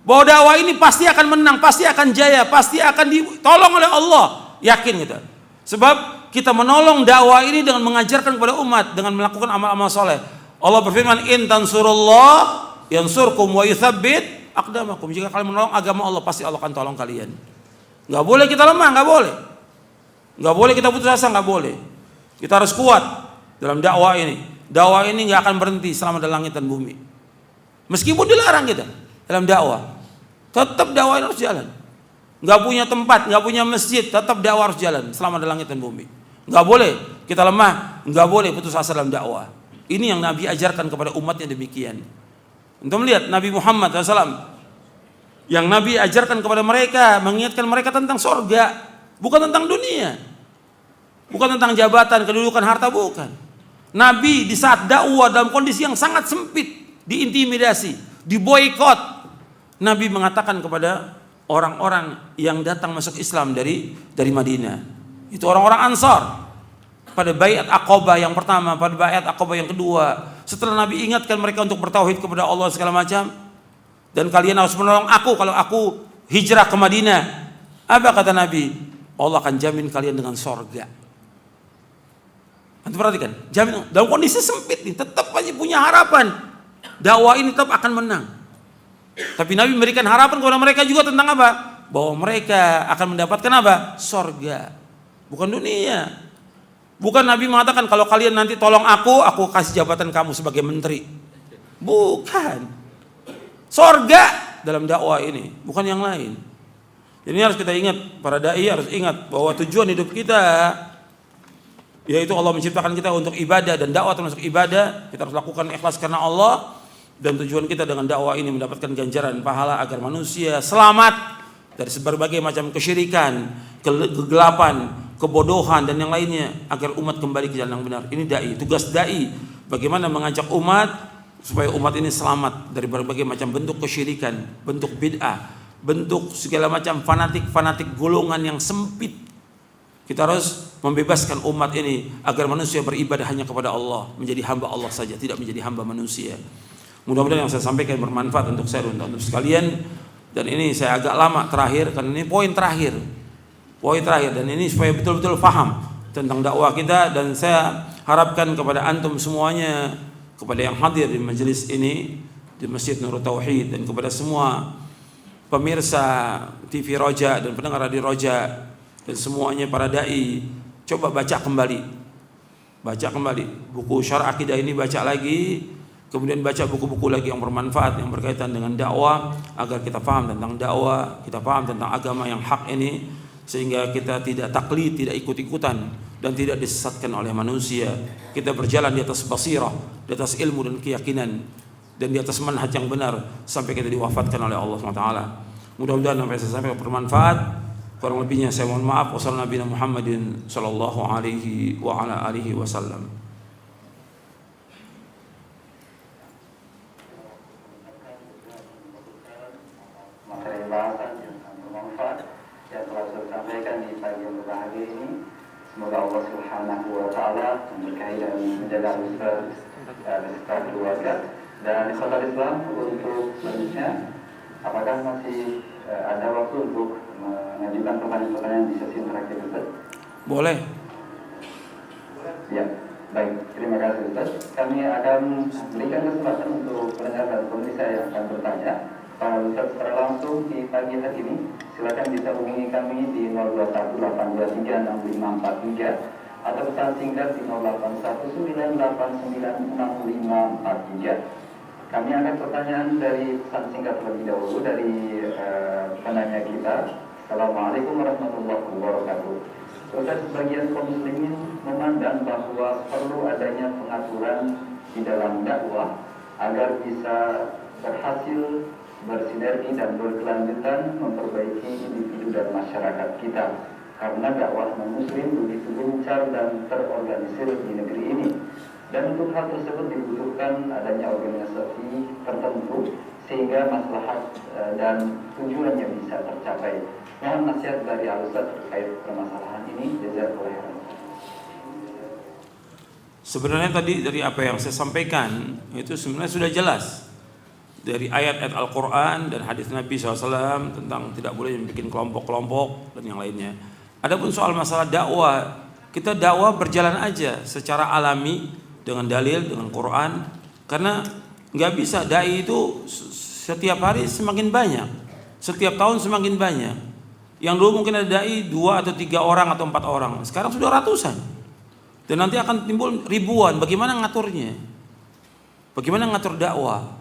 Bahwa dakwah ini pasti akan menang, pasti akan jaya, pasti akan ditolong oleh Allah. Yakin kita. Sebab kita menolong dakwah ini dengan mengajarkan kepada umat, dengan melakukan amal-amal soleh. Allah berfirman, in tansurullah yansurkum wa yuthabbit aqdamakum. Jika kalian menolong agama Allah, pasti Allah akan tolong kalian. Enggak boleh kita lemah, enggak boleh. Enggak boleh kita putus asa, enggak boleh. Kita harus kuat dalam dakwah ini. Dakwah ini enggak akan berhenti selama ada langit dan bumi. Meskipun dilarang kita dalam dakwah, tetap dakwah ini harus jalan. Enggak punya tempat, enggak punya masjid, tetap dakwah harus jalan selama ada langit dan bumi. Enggak boleh kita lemah, enggak boleh putus asa dalam dakwah. Ini yang Nabi ajarkan kepada umatnya demikian. Untuk melihat Nabi Muhammad SAW, yang Nabi ajarkan kepada mereka, mengingatkan mereka tentang sorga, bukan tentang dunia, bukan tentang jabatan, kedudukan, harta, bukan. Nabi di saat dakwah dalam kondisi yang sangat sempit, diintimidasi, diboikot, Nabi mengatakan kepada orang-orang yang datang masuk Islam dari Madinah, itu orang-orang Ansar, pada Baiat Aqabah yang pertama, pada Baiat Aqabah yang kedua, setelah Nabi ingatkan mereka untuk bertauhid kepada Allah segala macam, dan kalian harus menolong aku kalau aku hijrah ke Madinah. Apa kata Nabi? Allah akan jamin kalian dengan sorga. Antum perhatikan, jamin dalam kondisi sempit ini tetap aja punya harapan. Dakwah ini tetap akan menang. Tapi Nabi memberikan harapan kepada mereka juga tentang apa? Bahwa mereka akan mendapatkan apa? Sorga, bukan dunia. Bukan Nabi mengatakan kalau kalian nanti tolong aku kasih jabatan kamu sebagai menteri. Bukan. Sorga dalam dakwah ini, bukan yang lain. Jadi harus kita ingat, para dai harus ingat bahwa tujuan hidup kita yaitu Allah menciptakan kita untuk ibadah, dan dakwah termasuk ibadah. Kita harus lakukan ikhlas karena Allah, dan tujuan kita dengan dakwah ini mendapatkan ganjaran pahala agar manusia selamat dari berbagai macam kesyirikan, kegelapan, kebodohan dan yang lainnya, agar umat kembali ke jalan yang benar. Ini dai, tugas dai bagaimana mengajak umat supaya umat ini selamat dari berbagai macam bentuk kesyirikan, bentuk bid'ah, bentuk segala macam fanatik golongan yang sempit. Kita harus membebaskan umat ini agar manusia beribadah hanya kepada Allah, menjadi hamba Allah saja, tidak menjadi hamba manusia. Mudah-mudahan yang saya sampaikan bermanfaat untuk saya dan untuk sekalian. Dan ini saya agak lama terakhir karena ini poin terakhir, dan ini supaya betul-betul paham tentang dakwah kita. Dan saya harapkan kepada antum semuanya, kepada yang hadir di majelis ini di Masjid Nurut Tauhid, dan kepada semua pemirsa TV Roja dan pendengar radio Roja, dan semuanya para dai, coba baca kembali buku Syarh Akidah ini, baca lagi. Kemudian baca buku-buku lagi yang bermanfaat, yang berkaitan dengan dakwah, agar kita paham tentang dakwah, kita paham tentang agama yang hak ini, sehingga kita tidak taklid, tidak ikut-ikutan, dan tidak disesatkan oleh manusia. Kita berjalan di atas basirah, di atas ilmu dan keyakinan, dan di atas manhaj yang benar sampai kita diwafatkan oleh Allah SWT. Mudah-mudahan apa yang saya sampaikan bermanfaat. Kurang lebihnya saya mohon maaf. Wassalamualaikum Muhammadin sallallahu alaihi wa ala alihi wasallam. Semoga Allah Subhanahu wa taala memberkahi dan menjaga Ustaz beserta keluarga. Dan sahabat Islam, untuk selanjutnya, apakah masih ada waktu untuk mengajukan pertanyaan-pertanyaan di sesi interaktif Ustaz? Boleh. Ya, baik. Terima kasih Ustaz. Kami akan berikan kesempatan untuk pendengar dan pemirsa yang akan bertanya pada Ustaz secara langsung di pagi hari ini. Silakan bisa hubungi kami di 0218236543 atau pesan singkat di 0819896543. Kami akan pertanyaan dari pesan singkat terlebih dahulu dari penanya kita. Assalamualaikum warahmatullahi wabarakatuh. Ustaz, sebagian kaum muslimin memandang bahwa perlu adanya pengaturan di dalam dakwah agar bisa berhasil bersinergi dan berkelanjutan memperbaiki individu dan masyarakat kita, karena dakwah non-muslim begitu gencar dan terorganisir di negeri ini, dan untuk hal tersebut dibutuhkan adanya organisasi tertentu sehingga maslahat dan tujuannya bisa tercapai. Mohon nasihat dari Al-Ustaz terkait permasalahan ini. Jazakallahu khairan. Sebenarnya tadi dari apa yang saya sampaikan itu sebenarnya sudah jelas dari ayat-ayat Al-Quran dan hadis Nabi SAW tentang tidak boleh bikin kelompok-kelompok dan yang lainnya. Adapun soal masalah dakwah, kita dakwah berjalan aja secara alami dengan dalil, dengan Quran, karena nggak bisa. Dai itu setiap hari semakin banyak, setiap tahun semakin banyak. Yang dulu mungkin ada dai 2 atau 3 orang atau 4 orang, sekarang sudah ratusan, dan nanti akan timbul ribuan. Bagaimana ngaturnya? Bagaimana ngatur dakwah?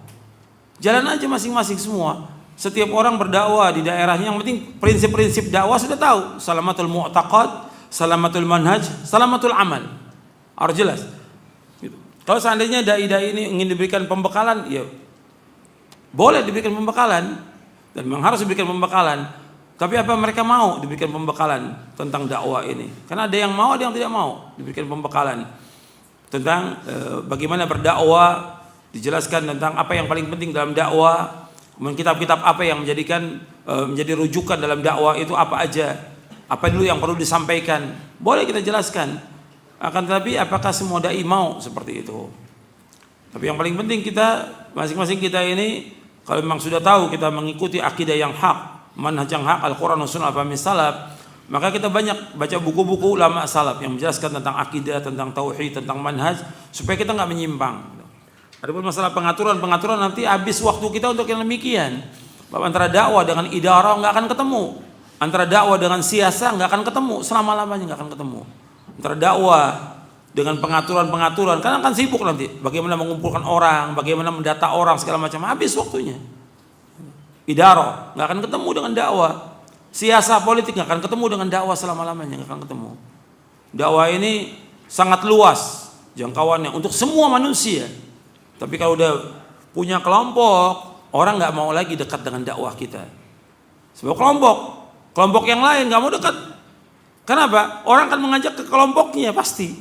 Jalan aja masing-masing semua. Setiap orang berdakwah di daerahnya. Yang penting prinsip-prinsip dakwah sudah tahu. Salamatul mu'taqad, salamatul manhaj, salamatul amal. Harus jelas. Kalau seandainya dai-dai ini ingin diberikan pembekalan, ya boleh diberikan pembekalan dan memang harus diberikan pembekalan. Tapi apa mereka mau diberikan pembekalan tentang dakwah ini? Karena ada yang mau, ada yang tidak mau diberikan pembekalan tentang bagaimana berdakwah, dijelaskan tentang apa yang paling penting dalam dakwah, kitab-kitab apa yang menjadi rujukan dalam dakwah itu apa aja, apa dulu yang perlu disampaikan. Boleh kita jelaskan. Akan tetapi apakah semua dai mau seperti itu? Tapi yang paling penting kita masing-masing kita ini kalau memang sudah tahu kita mengikuti akidah yang hak, manhaj yang hak, Al-Quran dan Sunnah paham salaf, maka kita banyak baca buku-buku ulama salaf yang menjelaskan tentang akidah, tentang tauhid, tentang manhaj supaya kita nggak menyimpang. Adapun masalah pengaturan nanti habis waktu kita untuk yang demikian. Bahwa antara dakwah dengan idarah nggak akan ketemu, antara dakwah dengan siasa nggak akan ketemu, selama-lamanya nggak akan ketemu. Antara dakwah dengan pengaturan karena akan sibuk nanti bagaimana mengumpulkan orang, bagaimana mendata orang segala macam, habis waktunya. Idarah nggak akan ketemu dengan dakwah, siasa politik nggak akan ketemu dengan dakwah, selama-lamanya nggak akan ketemu. Dakwah ini sangat luas jangkauannya untuk semua manusia. Tapi kalau udah punya kelompok, orang nggak mau lagi dekat dengan dakwah kita. Sebab kelompok yang lain nggak mau dekat. Kenapa? Orang akan mengajak ke kelompoknya pasti.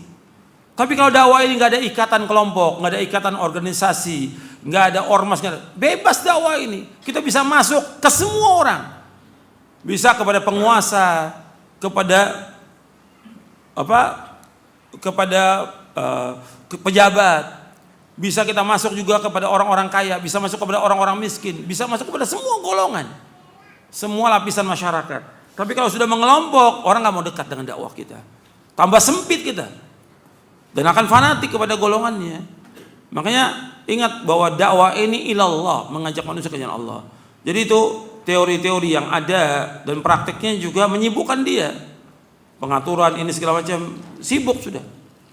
Tapi kalau dakwah ini nggak ada ikatan kelompok, nggak ada ikatan organisasi, nggak ada ormas, bebas dakwah ini. Kita bisa masuk ke semua orang, bisa kepada penguasa, kepada pejabat, bisa kita masuk juga kepada orang-orang kaya, bisa masuk kepada orang-orang miskin, bisa masuk kepada semua golongan, semua lapisan masyarakat. Tapi kalau sudah mengelompok, orang nggak mau dekat dengan dakwah kita, tambah sempit kita, dan akan fanatik kepada golongannya. Makanya ingat bahwa dakwah ini ilallah, mengajak manusia ke jalan Allah. Jadi itu teori-teori yang ada dan prakteknya juga menyibukkan dia. Pengaturan ini segala macam, sibuk sudah.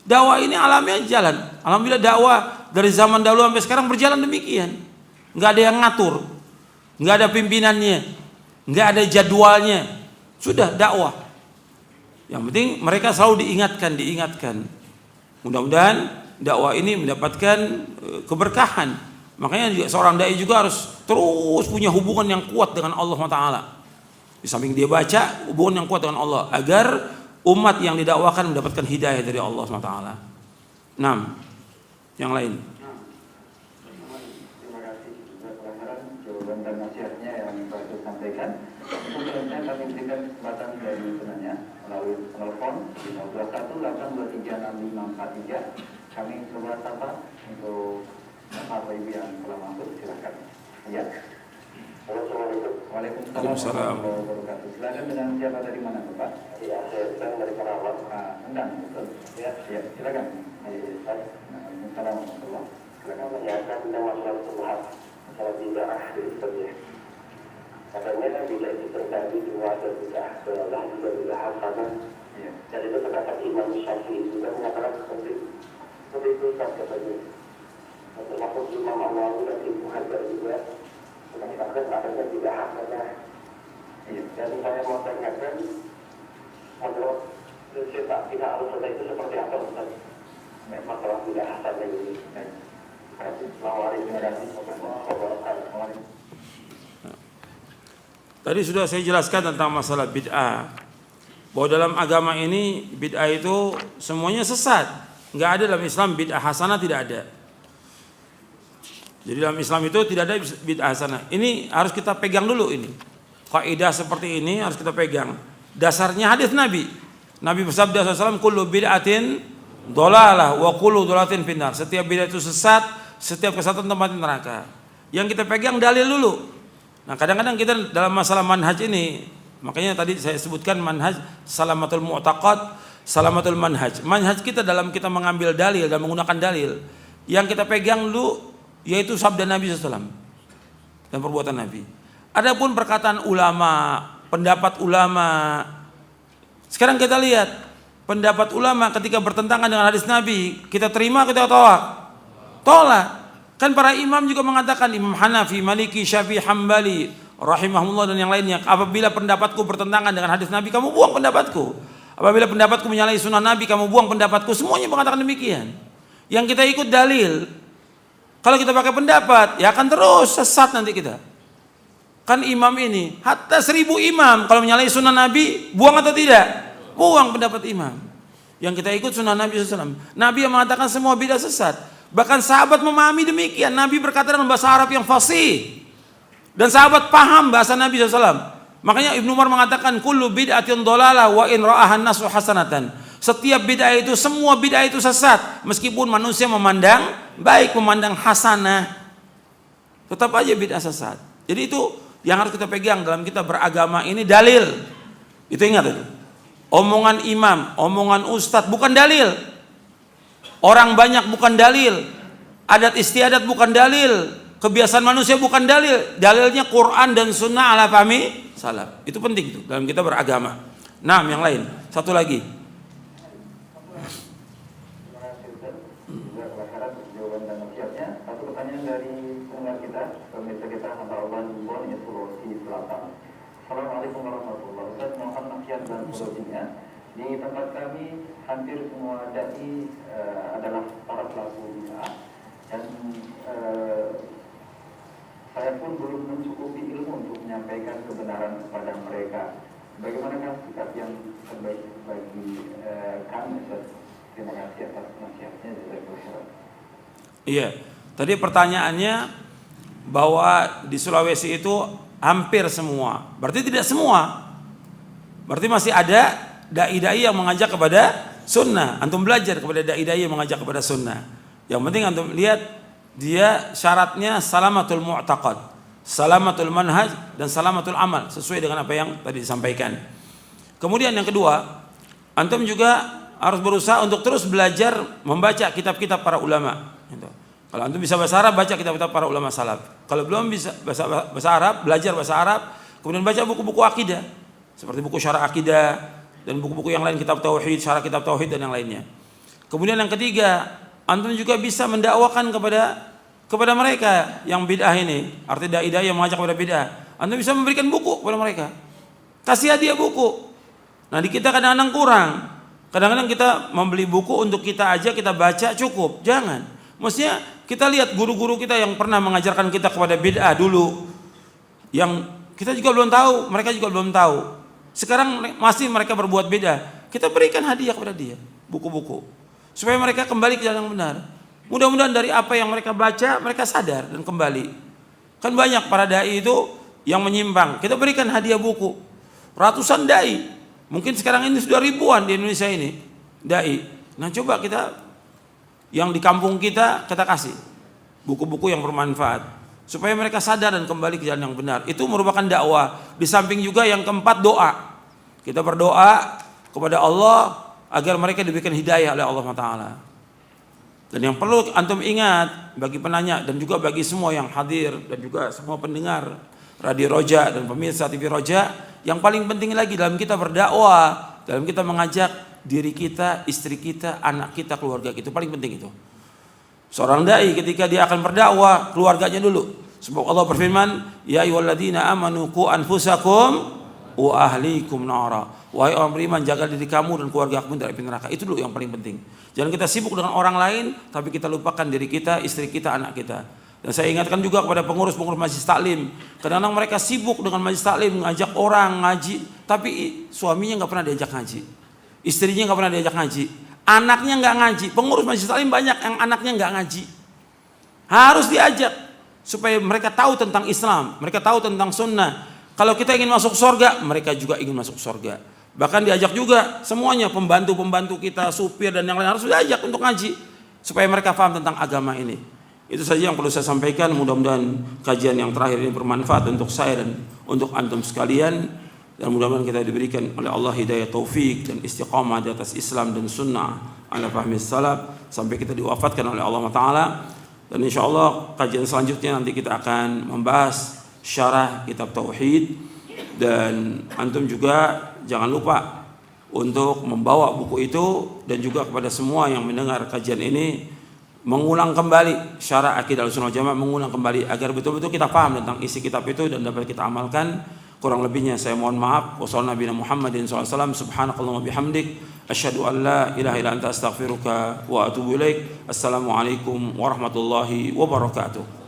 Dakwah ini alamiah jalan. Alhamdulillah dakwah dari zaman dahulu sampai sekarang berjalan demikian. Nggak ada yang ngatur, nggak ada pimpinannya, nggak ada jadwalnya. Sudah dakwah. Yang penting mereka selalu diingatkan. Mudah-mudahan dakwah ini mendapatkan keberkahan. Makanya juga seorang dai juga harus terus punya hubungan yang kuat dengan Allah Taala. Di samping dia baca, hubungan yang kuat dengan Allah agar umat yang didakwakan mendapatkan hidayah dari Allah Taala. 6. Yang lain. Terima kasih jawaban dan nasihatnya yang Pak sampaikan. Untuk selanjutnya kami berikan kesempatan dari penanya melalui telepon 521-823-6543. Kami coba sapa untuk Bapak Ibu yang telah masuk, silakan. Ya. Assalamualaikum. Waalaikumsalam warahmatullahi wabarakatuh. Silakan, dengan siapa dari mana, Bapak? Ya, saya sedang dari Karawang. Endang, betul? Ya, silakan. Assalamualaikum warahmatullahi wabarakatuh. Silakan. Ya, saya tentang masalah subhat, masalah bidah di Islam. Katanya bila itu terjadi dua atau bidah, seolah juga bidah hasanah. Dan itu terkata Imam Syafi'i juga mengatakan seperti itu katanya. Termasuk Imam Nawawi dan Ibnu Hajar juga mengatakan adanya bidah hasanah. Dan saya mau tanyakan, menurut prinsip akidah Ahlussunnah itu seperti apa Ustaz? Masalah bidah hasanah ini. Tadi sudah saya jelaskan tentang masalah bid'ah, bahwa dalam agama ini bid'ah itu semuanya sesat. Nggak ada dalam Islam bid'ah hasanah, tidak ada. Jadi dalam Islam itu tidak ada bid'ah hasanah. Ini harus kita pegang dulu ini. Kaidah seperti ini harus kita pegang. Dasarnya hadis Nabi. Nabi bersabda SAW, kullu bid'atin dhalalah wa kullu dhalalatin finnar. Setiap bid'ah itu sesat, setiap kesesatan tempat neraka. Yang kita pegang dalil dulu. Nah, kadang-kadang kita dalam masalah manhaj ini, makanya tadi saya sebutkan manhaj salamatul mu'taqad, salamatul manhaj. Manhaj kita dalam kita mengambil dalil dan menggunakan dalil, yang kita pegang dulu yaitu sabda Nabi SAW dan perbuatan Nabi. Adapun perkataan ulama, pendapat ulama, sekarang kita lihat pendapat ulama ketika bertentangan dengan hadis Nabi, kita terima, kita tolak. Kan para imam juga mengatakan, Imam Hanafi, Maliki, Syafi'i, Hambali, rahimahullah dan yang lainnya, apabila pendapatku bertentangan dengan hadis Nabi, kamu buang pendapatku. Apabila pendapatku menyalahi sunnah Nabi, kamu buang pendapatku. Semuanya mengatakan demikian. Yang kita ikut dalil. Kalau kita pakai pendapat, ya akan terus sesat nanti kita. Kan imam ini, hatta 1000 imam kalau menyalahi sunnah Nabi, buang atau tidak? Buang pendapat imam. Yang kita ikut sunnah Nabi SAW. Nabi yang mengatakan semua bid'ah sesat. Bahkan sahabat memahami demikian. Nabi berkata dalam bahasa Arab yang fasih. Dan sahabat paham bahasa Nabi SAW. Makanya Ibnu Umar mengatakan kullu bid'atin dhalalah wa in ra'ahan nasu hasanatan. Setiap bid'ah itu, semua bid'ah itu sesat. Meskipun manusia memandang baik, memandang hasanah, tetap aja bid'ah sesat. Jadi itu yang harus kita pegang dalam kita beragama ini, dalil. Itu ingat itu. Omongan imam, omongan ustadz bukan dalil. Orang banyak bukan dalil. Adat istiadat bukan dalil. Kebiasaan manusia bukan dalil. Dalilnya Quran dan sunnah ala fahmi salaf. Itu penting itu dalam kita beragama. Nah, yang lain. Satu lagi. Jawaban dan nasihatnya. Satu pertanyaan dari pendengar kita, pemirsa kita, hamba Allah di Bon, Sulawesi Selatan. Assalamualaikum warahmatullahi wabarakatuh. Ustaz, mohon nasihat dan solusinya. Di tempat kami hampir semua dai adalah para pelaku bid'ah dan saya pun belum mencukupi ilmu untuk menyampaikan kebenaran kepada mereka. Bagaimanakah sikap yang terbaik bagi kami, Ustaz? Terima kasih atas nasihatnya. Iya, tadi pertanyaannya bahwa di Sulawesi itu hampir semua. Berarti tidak semua. Berarti masih ada dai-dai yang mengajak kepada sunnah. Antum belajar kepada dai-dai yang mengajak kepada sunnah. Yang penting antum lihat dia syaratnya salamatul mu'taqad, salamatul manhaj, dan salamatul amal, sesuai dengan apa yang tadi disampaikan. Kemudian yang kedua, antum juga harus berusaha untuk terus belajar membaca kitab-kitab para ulama. Kalau antum bisa bahasa Arab, baca kitab-kitab para ulama salaf. Kalau belum bisa bahasa Arab, belajar bahasa Arab, kemudian baca buku-buku akidah, seperti buku syarah akidah dan buku-buku yang lain, kitab tauhid, syarah kitab tauhid dan yang lainnya. Kemudian yang ketiga, antum juga bisa mendakwakan kepada mereka yang bid'ah ini, artinya dai-dai yang mengajak kepada bid'ah. Antum bisa memberikan buku kepada mereka, kasih hadiah buku. Nah, di kita kadang-kadang kurang. Kadang-kadang kita membeli buku untuk kita aja kita baca cukup. Jangan. Maksudnya kita lihat guru-guru kita yang pernah mengajarkan kita kepada bid'ah dulu, yang kita juga belum tahu, mereka juga belum tahu. Sekarang masih mereka berbuat bid'ah. Kita berikan hadiah kepada dia, buku-buku, supaya mereka kembali ke jalan yang benar. Mudah-mudahan dari apa yang mereka baca, mereka sadar dan kembali. Kan banyak para dai itu yang menyimpang. Kita berikan hadiah buku. Ratusan dai. Mungkin sekarang ini sudah ribuan di Indonesia ini dai. Nah, coba kita yang di kampung kita kasih buku-buku yang bermanfaat supaya mereka sadar dan kembali ke jalan yang benar. Itu merupakan dakwah. Di samping juga yang keempat, doa. Kita berdoa kepada Allah agar mereka diberikan hidayah oleh Allah Taala. Dan yang perlu antum ingat bagi penanya dan juga bagi semua yang hadir dan juga semua pendengar Radio Roja dan pemirsa TV Roja, yang paling penting lagi dalam kita berdakwah, dalam kita mengajak diri kita, istri kita, anak kita, keluarga kita, paling penting itu. Seorang dai ketika dia akan berdakwah, keluarganya dulu. Sebab Allah berfirman, ya ayyuhalladzina amanu qu anfusakum wa ahlikum nara. Wahai orang beriman, jaga diri kamu dan keluarga kamu dari api neraka. Itu dulu yang paling penting. Jangan kita sibuk dengan orang lain, tapi kita lupakan diri kita, istri kita, anak kita. Dan saya ingatkan juga kepada pengurus-pengurus majelis taklim. Kadang-kadang mereka sibuk dengan majelis taklim, mengajak orang ngaji, tapi suaminya nggak pernah diajak ngaji, istrinya nggak pernah diajak ngaji, anaknya nggak ngaji. Pengurus majelis taklim banyak yang anaknya nggak ngaji. Harus diajak supaya mereka tahu tentang Islam, mereka tahu tentang sunnah. Kalau kita ingin masuk surga, mereka juga ingin masuk surga. Bahkan diajak juga semuanya, pembantu-pembantu kita, supir dan yang lain harus diajak untuk ngaji supaya mereka paham tentang agama ini. Itu saja yang perlu saya sampaikan. Mudah-mudahan kajian yang terakhir ini bermanfaat untuk saya dan untuk antum sekalian, dan mudah-mudahan kita diberikan oleh Allah hidayah taufik dan istiqamah di atas Islam dan sunnah ala fahmi salaf sampai kita diwafatkan oleh Allah Ta'ala. Dan insyaallah kajian selanjutnya nanti kita akan membahas syarah kitab tauhid, dan antum juga jangan lupa untuk membawa buku itu, dan juga kepada semua yang mendengar kajian ini mengulang kembali syarah akidah Ahlussunnah wal Jamaah, mengulang kembali agar betul-betul kita paham tentang isi kitab itu dan dapat kita amalkan. Kurang lebihnya saya mohon maaf. Wassalamualaikum Muhammadin SAW. Subhanakallahumma bihamdik. Asyhadu an la ilaha illa anta astaghfiruka wa atubu ilaik. Assalamualaikum warahmatullahi wabarakatuh.